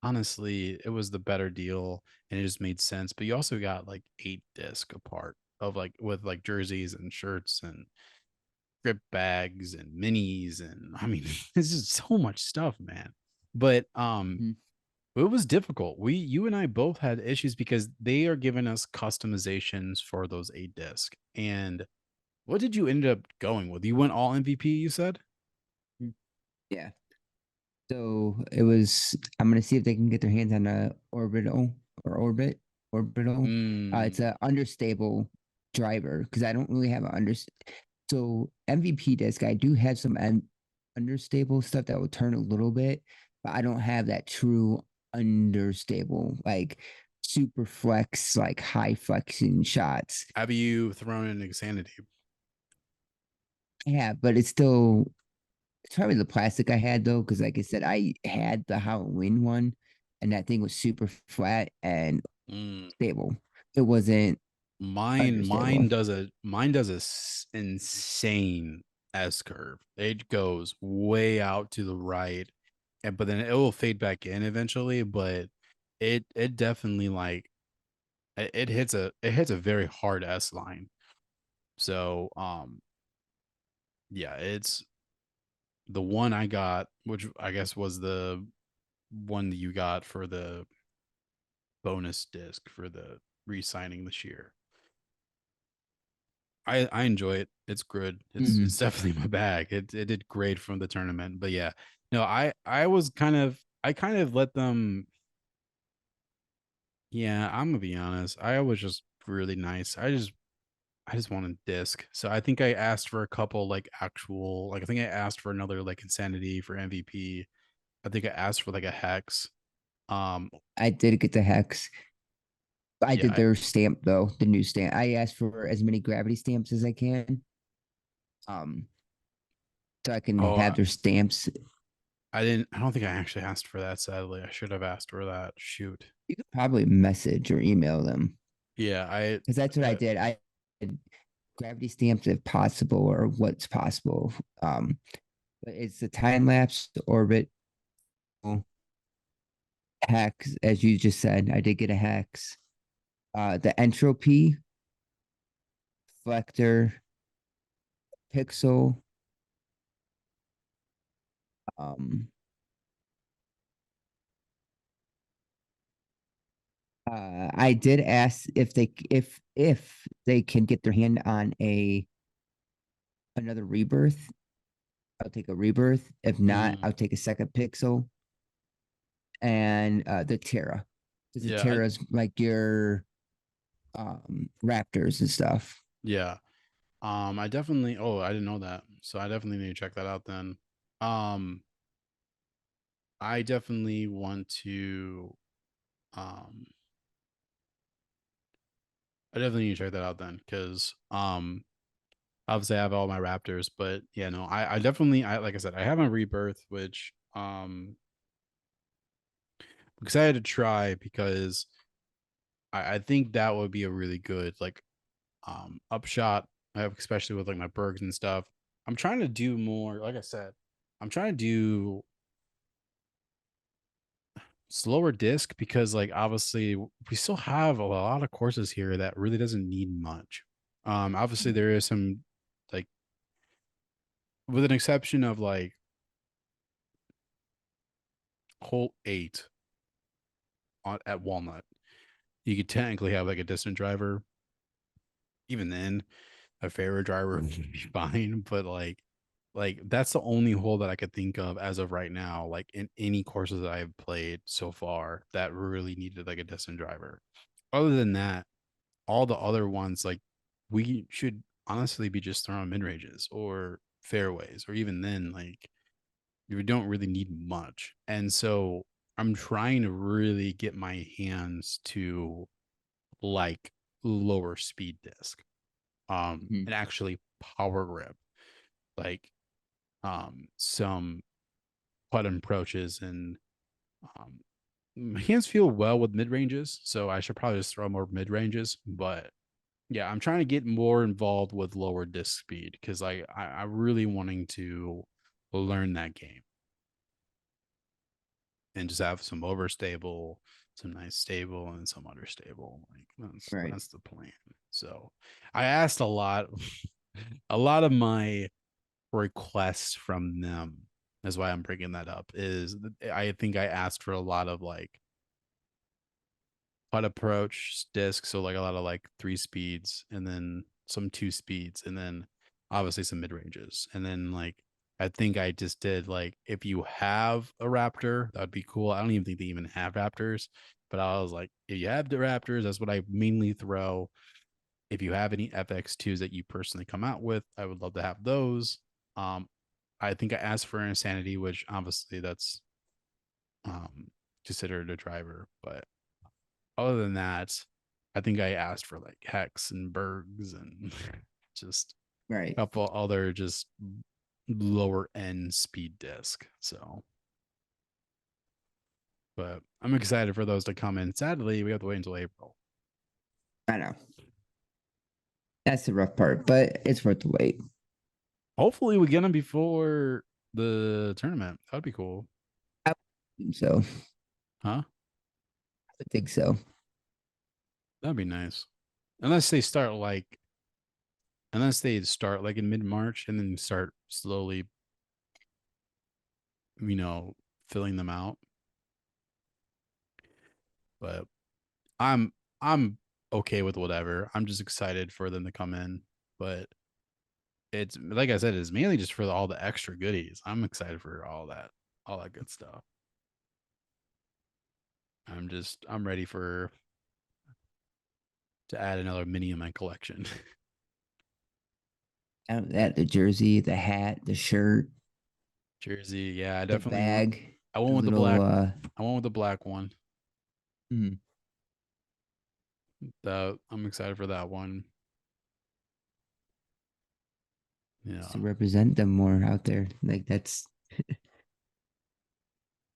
honestly, it was the better deal and it just made sense. But you also got like 8 disc apart of like with like jerseys and shirts and grip bags and minis and I mean it's just so much stuff, man. But Mhm. it was difficult. You and I both had issues because they are giving us customizations for those 8 disc. And what did you end up going with? You went all MVP, you said? Yeah. So it was. I'm gonna see if they can get their hands on a orbital or orbital. It's Mm. a understable driver because I don't really have an under. So MVP disc, I do have some understable stuff that will turn a little bit, but I don't have that true understable like super flex like high flexing shots. Have you thrown in Insanity? Yeah, but it's probably the plastic I had though, because like I said, I had the Halloween one, and that thing was super flat and Mm. stable. It wasn't Mine, understable. mine does a insane S curve. It goes way out to the right, and but then it will fade back in eventually. But it definitely like it hits a very hard S line. So yeah, it's the one I got, which I guess was the one that you got for the bonus disc for the re-signing this year. I enjoy it. It's good. It's Mhm. definitely my bag. It did great from the tournament. But yeah, no, I kind of let them. Yeah, I'm gonna be honest. I was just really nice. I just wanted disc. So I think I asked for a couple like actual like I think I asked for another like insanity for MVP. I think I asked for like a hex. Um I did get the hex. I yeah, did their stamp though, the new stamp. I asked for as many gravity stamps as I can, um, so I can oh have their stamps. I don't think I actually asked for that, sadly. I should have asked for that. Shoot. You could probably message or email them Yeah, because that's what I uh, did. I did gravity stamps if possible or what's possible. But it's the time lapse orbit hex, as you just said. I did get a hex. The entropy reflector pixel. Um, I did ask if they can get their hand on a another rebirth. I'll take a rebirth. If not, mm, I'll take a second pixel and the Terra. Because the yeah, Terra is like your raptors and stuff. yeah. I definitely I didn't know that. So I definitely need to check that out then. Um I definitely want to um I definitely need to check that out then, because obviously I have all my Raptors, but yeah, no, I definitely I like I said, I have my Rebirth, which I'm excited to try because I think that would be a really good like upshot. I have especially with like my Bergs and stuff. I'm trying to do more, like I said, I'm trying to do slower disc because like obviously we still have a lot of courses here that really doesn't need much. Obviously there is some like with an exception of like hole 8 at Walnut. You could technically have like a distant driver. Even then, a favorite driver would be fine, but like that's the only hole that I could think of as of right now, like in any courses that I've played so far that really needed like a distant driver. Other than that, all the other ones like we should honestly be just throwing mid ranges or fairways, or even then like you don't really need much. And so I'm trying to really get my hands to like lower speed disc, Hmm. and actually power grip, like some putt approaches and um my hands feel well with mid ranges, so I should probably just throw more mid ranges. But yeah, I'm trying to get more involved with lower disc speed because I really wanting to learn that game and just have some overstable, some nice stable, and some understable. Like Right. that's the plan. So I asked a lot, a lot of my requests from them. That's why I'm bringing that up. Is I think I asked for a lot of like putt approach disc, so like a lot of like 3 speeds, and then some 2 speeds, and then obviously some mid ranges, and then like I think I just did like if you have a Raptor, that'd be cool. I don't even think they even have Raptors, but I was like, if you have the Raptors, that's what I mainly throw. If you have any FX2s that you personally come out with, I would love to have those. Um, I think I asked for Insanity, which obviously that's um considered a driver, but other than that, I think I asked for like Hex and Bergs and just Right. a couple other just lower end speed disc. So, but I'm excited for those to come in. Sadly, we have to wait until April. I know. That's the rough part, but it's worth the wait. Hopefully, we get them before the tournament. That'd be cool, I so huh? I think so. That'd be nice. Unless they start like, unless they start like in mid March and then start slowly, you know, filling them out. But I'm I'm okay with whatever. I'm just excited for them to come in. But it's like I said, it's mainly just for all the extra goodies. I'm excited for all that good stuff. I'm ready for to add another mini in my collection. That the jersey, the hat, the shirt, Jersey, yeah, I the definitely want. bag, I went the with the little black. I went with the black one. mm, That I'm excited for that one. just to Yeah. represent them more out there. Like that's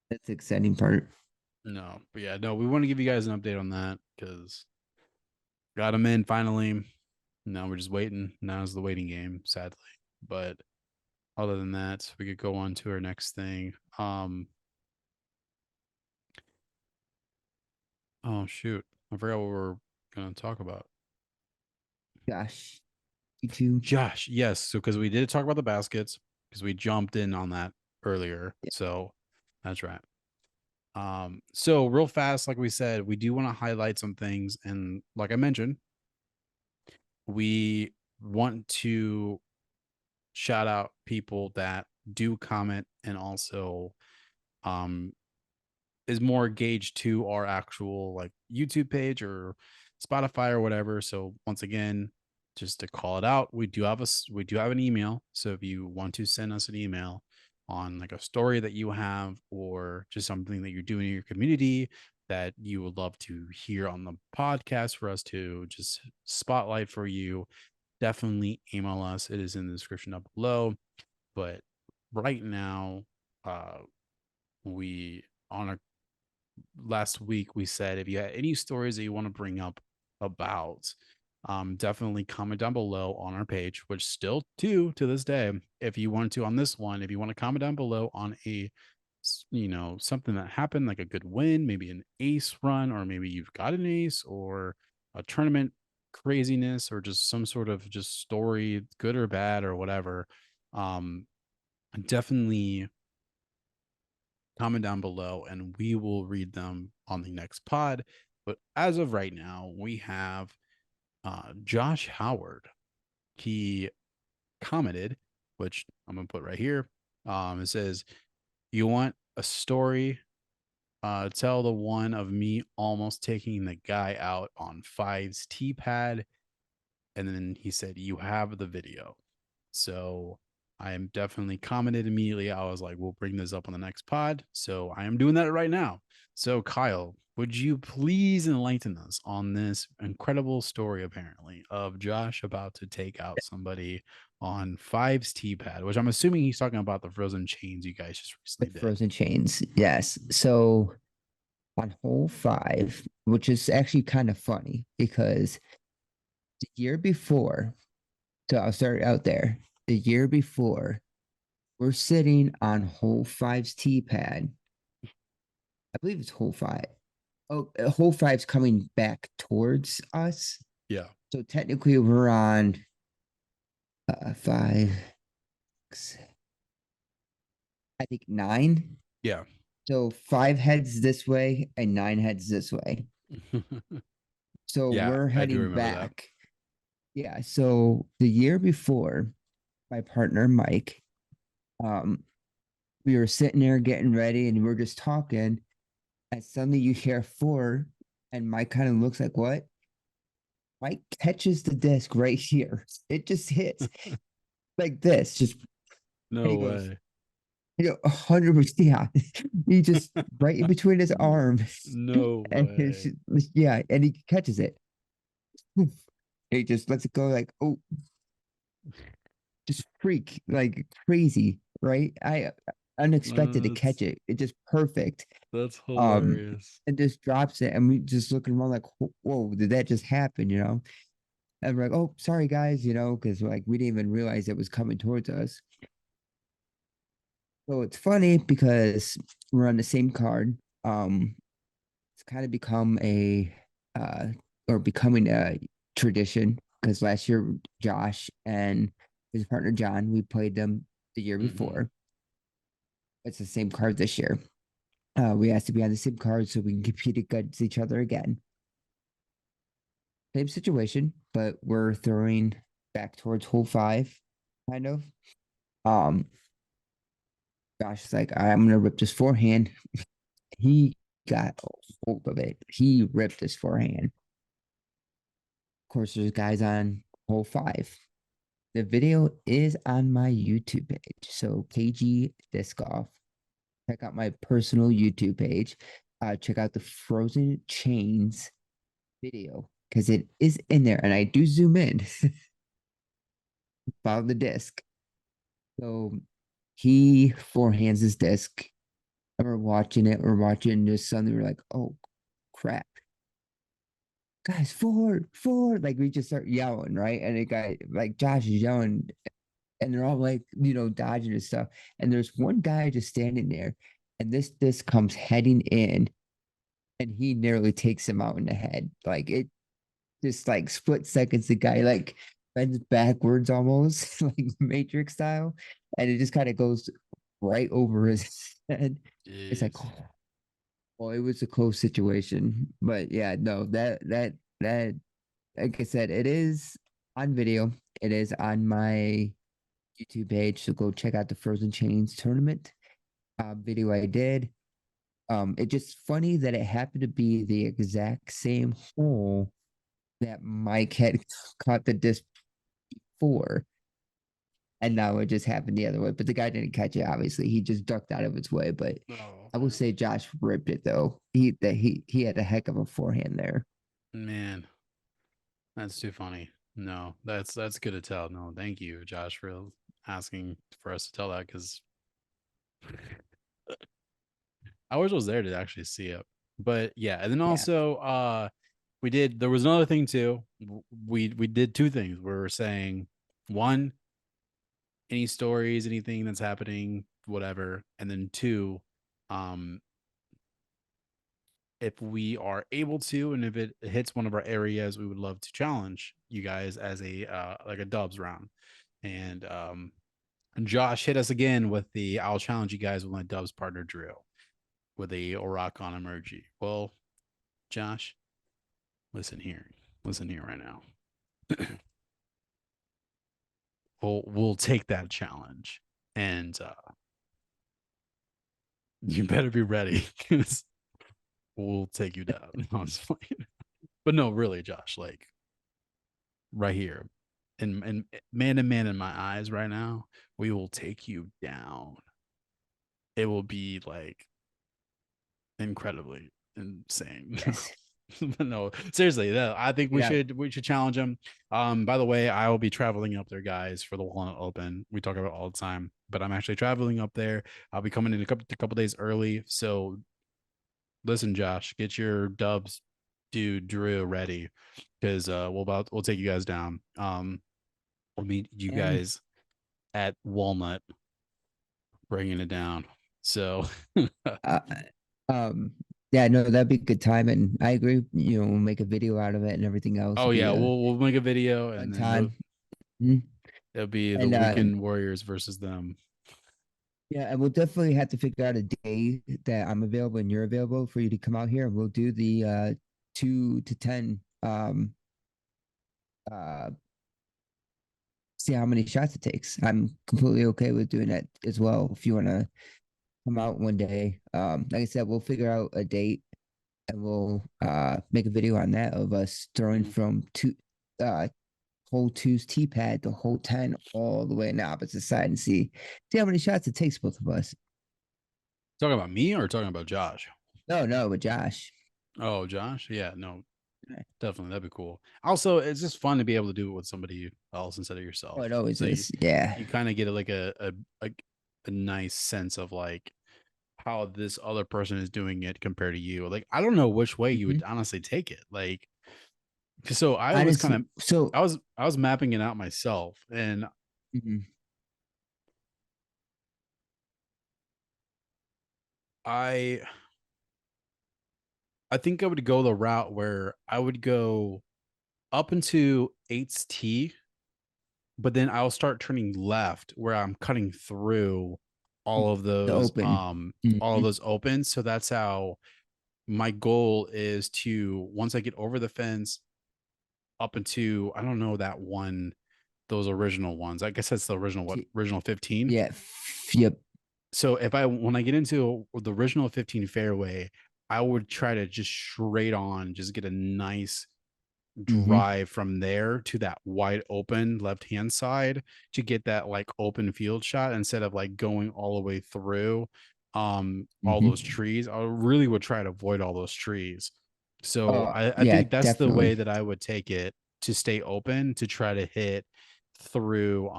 the exciting part. No, but yeah, no, we want to give you guys an update on that because got them in finally. Now we're just waiting. Now's the waiting game, sadly. But other than that, we could go on to our next thing. Oh shoot, I forgot what we're gonna talk about. Gosh, you two. Josh, yes. So because we did talk about the baskets because we jumped in on that earlier. So that's right. So real fast, like we said, we do want to highlight some things, and like I mentioned, we want to shout out people that do comment and also um is more engaged to our actual like YouTube page or Spotify or whatever. So once again, just to call it out, we do have an email. So if you want to send us an email on like a story that you have or just something that you're doing in your community that you would love to hear on the podcast for us to just spotlight for you, definitely email us. It is in the description up below. But right now, uh, we on our last week we said if you had any stories that you want to bring up about, definitely comment down below on our page, which still do to this day. If you want to on this one, if you want to comment down below on a something that happened, like a good win, maybe an ace run, or maybe you've got an ace, or a tournament craziness, or just some sort of just story, good or bad or whatever, um definitely comment down below and we will read them on the next pod. But as of right now, we have Josh Howard. He commented, which I'm gonna put right here. It says, "You want a story? Tell the one of me almost taking the guy out on fives T pad." And then he said, "You have the video." So I am definitely commented immediately. I was like, we'll bring this up on the next pod. So I am doing that right now. So, Kyle, would you please enlighten us on this incredible story, apparently, of Josh about to take out somebody on fives T pad, which I'm assuming he's talking about the frozen chains you guys just The recently did. frozen chains. Yes. So on hole five, which is actually kind of funny because the year before, so I'll start out there. The year before, we're sitting on hole five's tee pad. I believe it's hole five. Oh, hole five's coming back towards us. Yeah. So technically, we're on five, I think nine. Yeah. So five heads this way and nine heads this way. So Yeah. we're I do heading remember that. back. Yeah. So the year before, my partner Mike, um, we were sitting there getting ready and we are just talking, and suddenly you hear four, and Mike kind of looks like, what? Mike catches the disc right here. It just hits like this, just and No he goes, way. 100%. Yeah. He just right in between his arms. No And way. yeah, and he catches it. He just lets it go like, oh, just freak like crazy, right? I unexpected to That's catch it. It just perfect. that's Um, hilarious. and just drops it, and we just looking around like, whoa, did that just happen? And we're like, oh, sorry guys, because like we didn't even realize it was coming towards us. So it's funny because we're on the same card. It's kind of become a uh or becoming a tradition because last year Josh and his partner John, we played them the year Mm-hmm. before. It's the same card this year. We asked to be on the same card so we can compete against each other again. Same situation, but we're throwing back towards hole five, kind of. Um, Josh is like, I'm gonna rip this forehand. He got a hold of it. He ripped his forehand. Of course, there's guys on hole five. The video is on my YouTube page. So KG Disc Golf. Check out my personal YouTube page. Check out the Frozen Chains video because it is in there, and I do zoom in. Follow the disc. So he forehands his disc. And we're watching it. We're watching this. Suddenly we're like, oh crap. Guys, forward, forward. Like we just start yelling, right? And the guy, like Josh is yelling, and they're all like, dodging and stuff. And there's one guy just standing there, and this comes heading in, and he nearly takes him out in the head. Like it just like split seconds, the guy like bends backwards almost like Matrix style, and it just kind of goes right over his head. It's like, Jeez. oh, it was a close situation, but yeah, no, that like I said, it is on video. It is on my YouTube page, so go check out the Frozen Chains tournament video I did. It's just funny that it happened to be the exact same hole that Mike had caught the disc for, and now it just happened the other way. But the guy didn't catch it. Obviously, he just ducked out of its way. But No. I will say Josh ripped it though. He had a heck of a forehand there. Man, that's too funny. No, that's good to tell. No, thank you, Josh, for asking for us to tell that because I wish I was there to actually see it. But yeah, and then Yeah. also there was another thing too. We did two things. We were saying one, any stories, anything that's happening, whatever, and then two, um if we are able to and if it hits one of our areas, we would love to challenge you guys as a like a dubs round. And Josh hit us again with the I'll challenge you guys with my dubs partner drill with a Orakon emoji. Well, Josh, listen here. Listen here right now. We'll take that challenge. And you better be ready because we'll take you down. No, I'm just playing. But no, really, Josh, like right here. And man to man in my eyes right now, we will take you down. It will be like incredibly insane. Yes. But no, seriously, I think Yeah. we should challenge him. By the way, I will be traveling up there, guys, for the Walnut Open. We talk about it all the time, but I'm actually traveling up there. I'll be coming in a couple days early. So listen, Josh, get your dubs, dude, Drew ready because we'll take you guys down. We'll meet you And guys at Walnut, bringing it down. So, uh, um yeah, no, that'd be a good time. And I agree, we'll make a video out of it and everything else. oh It'll be yeah, a we'll make a video fun and then time. Mhm. it'll be the And Weekend Warriors versus them. yeah, and we'll definitely have to figure out a day that I'm available and you're available for you to come out here, and we'll do the 2 to 10 uh see how many shots it takes. I'm completely okay with doing that as well if you want to come out one day. Like I said, we'll figure out a date and we'll make a video on that of us throwing Mhm. from uh hole two's T pad to hole 10 all the way on the opposite side and see how many shots it takes both of us. Talking about me or talking about Josh? No, no, with Josh. Oh, Josh? Yeah, no, definitely. That'd be cool. Also, it's just fun to be able to do it with somebody else instead of Oh, yourself. it always So is. Yeah. you kind of get like a a nice sense of like how this other person is doing it compared to you. Like, I don't know which way you Mm-hmm. would honestly take it. Like, so I was kind Honestly, of so I was mapping it out myself, and mhm. I I think I would go the route where I would go up into 8's T, but then I'll start turning left where I'm cutting through The open. all of Mhm. those opens. So that's how my goal is to once I get over the fence up into I don't know that one those original ones. I guess that's the original what original 15. Yeah. Yep. So if I when I get into the original 15 fairway, I would try to just straight on just get a nice Hmm. drive from there to that wide open left hand side to get that like open field shot instead of like going all the way through all those Hmm. trees. I really would try to avoid all those trees. So I Yeah, think that's the definitely. way that I would take it to stay open to try to hit through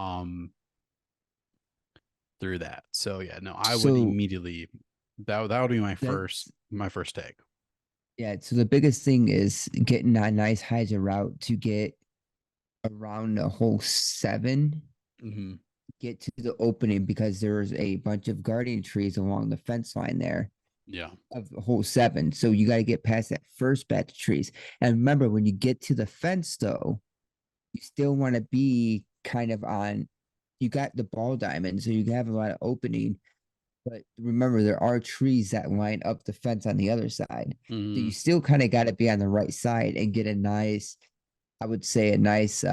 through that. So yeah, no, I would So immediately that would be that's my first take. yeah. So the biggest thing is getting that nice hyzer route to get around the hole 7, Hmm. get to the opening because there's a bunch of guardian trees along the fence line there Yeah. of hole 7. So you got to get past that first batch of trees. And remember, when you get to the fence, though, you still want to be kind of on. You got the ball diamond, so you can have a lot of opening. But remember, there are trees that line up the fence on the other side. So you Hmm. still kind of got to be on the right side and get a nice, I would say, a nice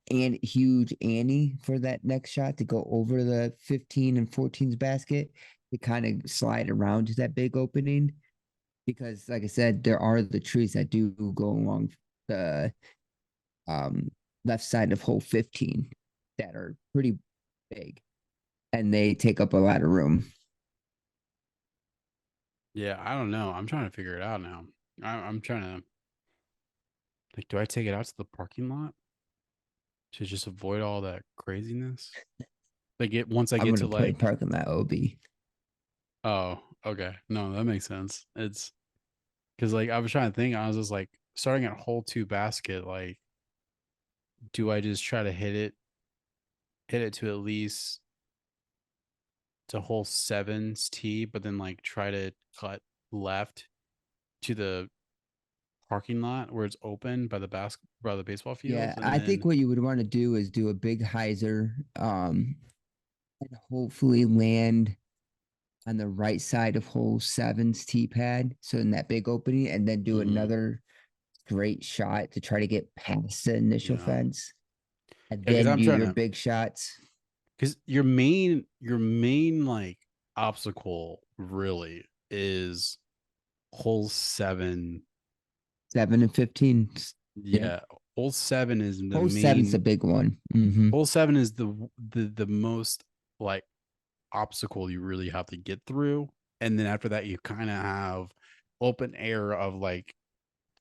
and huge Annie for that next shot to go over the 15 and 14's basket to kind of slide around to that big opening. Because, like I said, there are the trees that do go along the um, left side of hole 15 that are pretty big and they take up a lot of room. Yeah, I don't know. I'm trying to figure it out now. I'm trying to like, do I take it out to the parking lot to just avoid all that craziness? Like it once I I'm get gonna to play like, parking lot OB. oh, okay, no, that makes sense. It's because like I was trying to think, I was just like starting at hole two basket. Like, do I just try to hit it to at least to hole seven's tee, but then like try to cut left to the parking lot where it's open by the baseball Yeah, fields, and I think then what you would want to do is do a big hyzer, and hopefully land on the right side of hole seven's tee pad. So in that big opening, and then do mhm, another great shot to try to get past the initial yeah, fence, and yeah, because then I'm do trying your to big shots. because your main like obstacle really is hole seven. 7 and 15. Yep. Yeah, hole seven is the Hole seven's a main. big one. Mm-hmm. Hole seven is the most like obstacle you really have to get through, and then after that you kind of have open air of like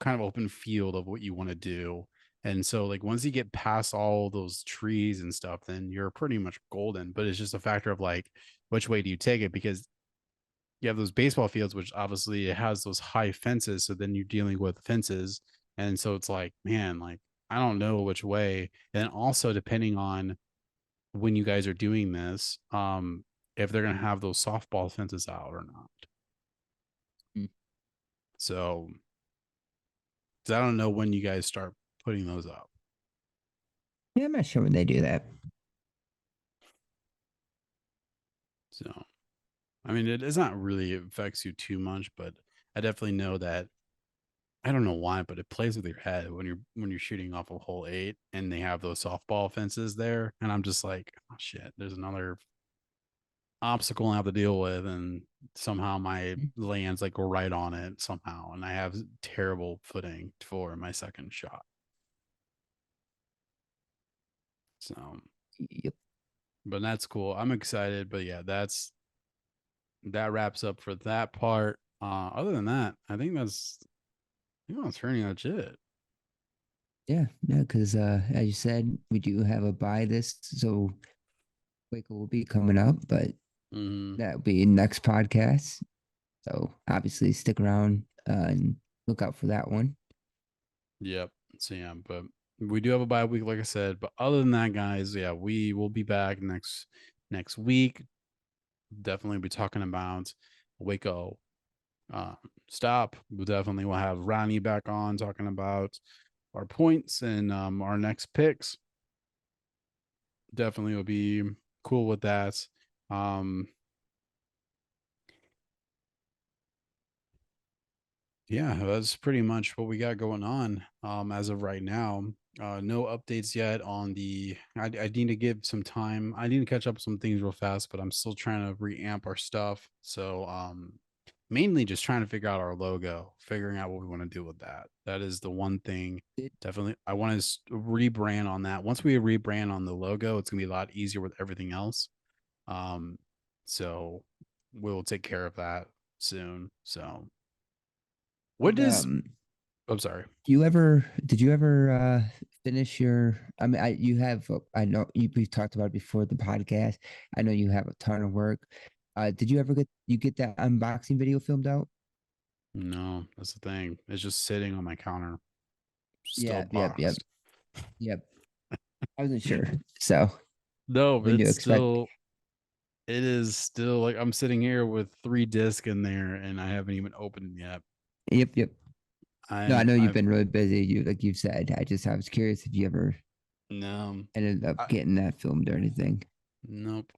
kind of open field of what you want to do. And so like once you get past all those trees and stuff, then you're pretty much golden. But it's just a factor of like which way do you take it, because you have those baseball fields, which obviously it has those high fences. So then you're dealing with fences. And so it's like, man, like I don't know which way. And also depending on when you guys are doing this, if they're gonna have those softball fences out or not. So, 'cause I don't know when you guys start putting those up. Yeah, I'm not sure when they do that. So I mean, it's not really affects you too much, but I definitely know that I don't know why, but it plays with your head when you're shooting off of hole eight and they have those softball fences there, and I'm just like, oh shit, there's another obstacle I have to deal with, and somehow my lands like right on it somehow, and I have terrible footing for my second shot. So, Yep. but that's cool. I'm excited, but yeah, that wraps up for that part. Other than that, I think that's pretty much it. Yeah, yeah, because as you said, we do have a buy list, so Waco will be coming up, but Mm-hmm. that'll be next podcast. So obviously stick around and look out for that one. Yep. So yeah, but we do have a bye week, like I said. But other than that, guys, yeah, we will be back next week. Definitely be talking about Waco uh, stop. We definitely will have Ronnie back on talking about our points and our next picks. Definitely will be cool with that. Um, yeah, that's pretty much what we got going on as of right now. No updates yet on the. I need to give some time. I need to catch up with some things real fast, but I'm still trying to reamp our stuff. So mainly just trying to figure out our logo, figuring out what we want to do with that. That is the one thing. Definitely, I want to rebrand on that. Once we rebrand on the logo, it's gonna be a lot easier with everything else. Um, so we'll take care of that soon. So what Did does I'm sorry. did you ever finish your I mean you have I know we've talked about it before the podcast. I know you have a ton of work. Did you ever get that unboxing video filmed out? No, that's the thing. It's just sitting on my counter, still Yeah, yep, yep, boxed. yep. I wasn't sure. So No, when it's you expect still it is still like I'm sitting here with three discs in there and I haven't even opened it yet. yep, yep. No, I know you've I've been really busy. You like you've said. I was curious if you ever no ended up I, getting that filmed or anything. nope.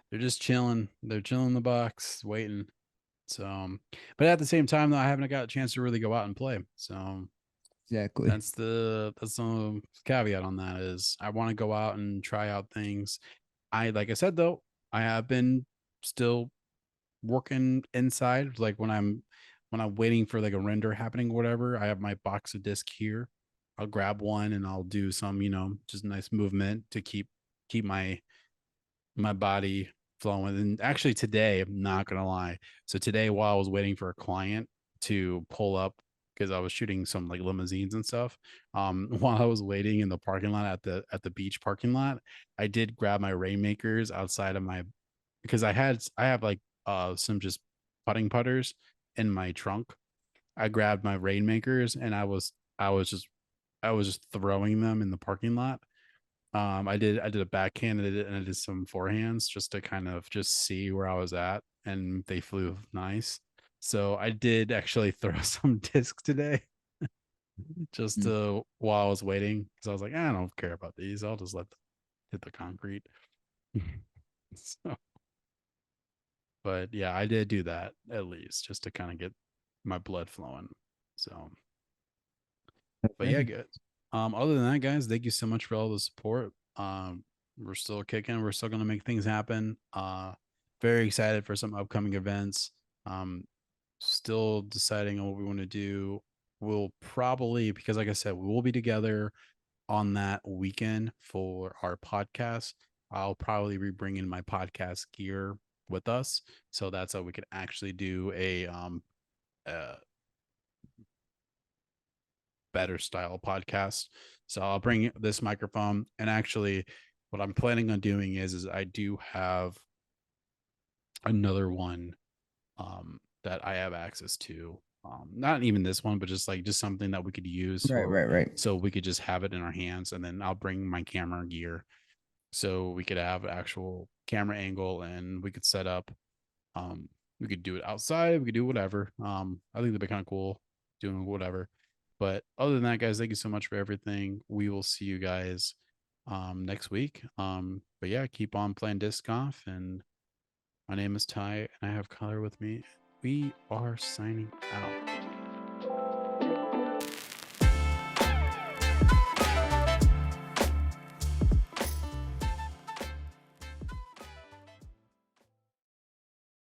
They're just chilling. They're chilling in the box, waiting. So but at the same time though, I haven't got a chance to really go out and play. So Exactly. that's the caveat on that is I want to go out and try out things. I like I said though, I have been still working inside. Like when I'm waiting for like a render happening or whatever, I have my box of disc here. I'll grab one and I'll do some, just nice movement to keep my body flowing. And actually today, I'm not gonna lie. So today, while I was waiting for a client to pull up because I was shooting some like limousines and stuff, while I was waiting in the parking lot at the beach parking lot, I did grab my rainmakers outside of my because I have like some just putting putters in my trunk. I grabbed my rainmakers and I was just throwing them in the parking lot. I did a backhand and I did some forehands just to kind of just see where I was at, and they flew nice. So I did actually throw some discs today, just Mm. to while I was waiting because I was like, I don't care about these. I'll just let them hit the concrete. So, but yeah, I did do that at least just to kind of get my blood flowing. So, but yeah, Okay. good. Other than that, guys, thank you so much for all the support. We're still kicking. We're still gonna make things happen. Very excited for some upcoming events. Um, Still deciding on what we want to do. We'll probably, because like I said, we will be together on that weekend for our podcast. I'll probably be bringing my podcast gear with us, so that's how we could actually do a better style podcast. So I'll bring this microphone, and actually what I'm planning on doing is I do have another one that I have access to. Not even this one, but just like just something that we could use Right, for right, right. so we could just have it in our hands, and then I'll bring my camera gear so we could have actual camera angle and we could set up. We could do it outside, we could do whatever. I think that'd be kind of cool doing whatever. But other than that, guys, thank you so much for everything. We will see you guys next week. But yeah, keep on playing disc golf. And my name is Ty, and I have Color with me. We are signing out.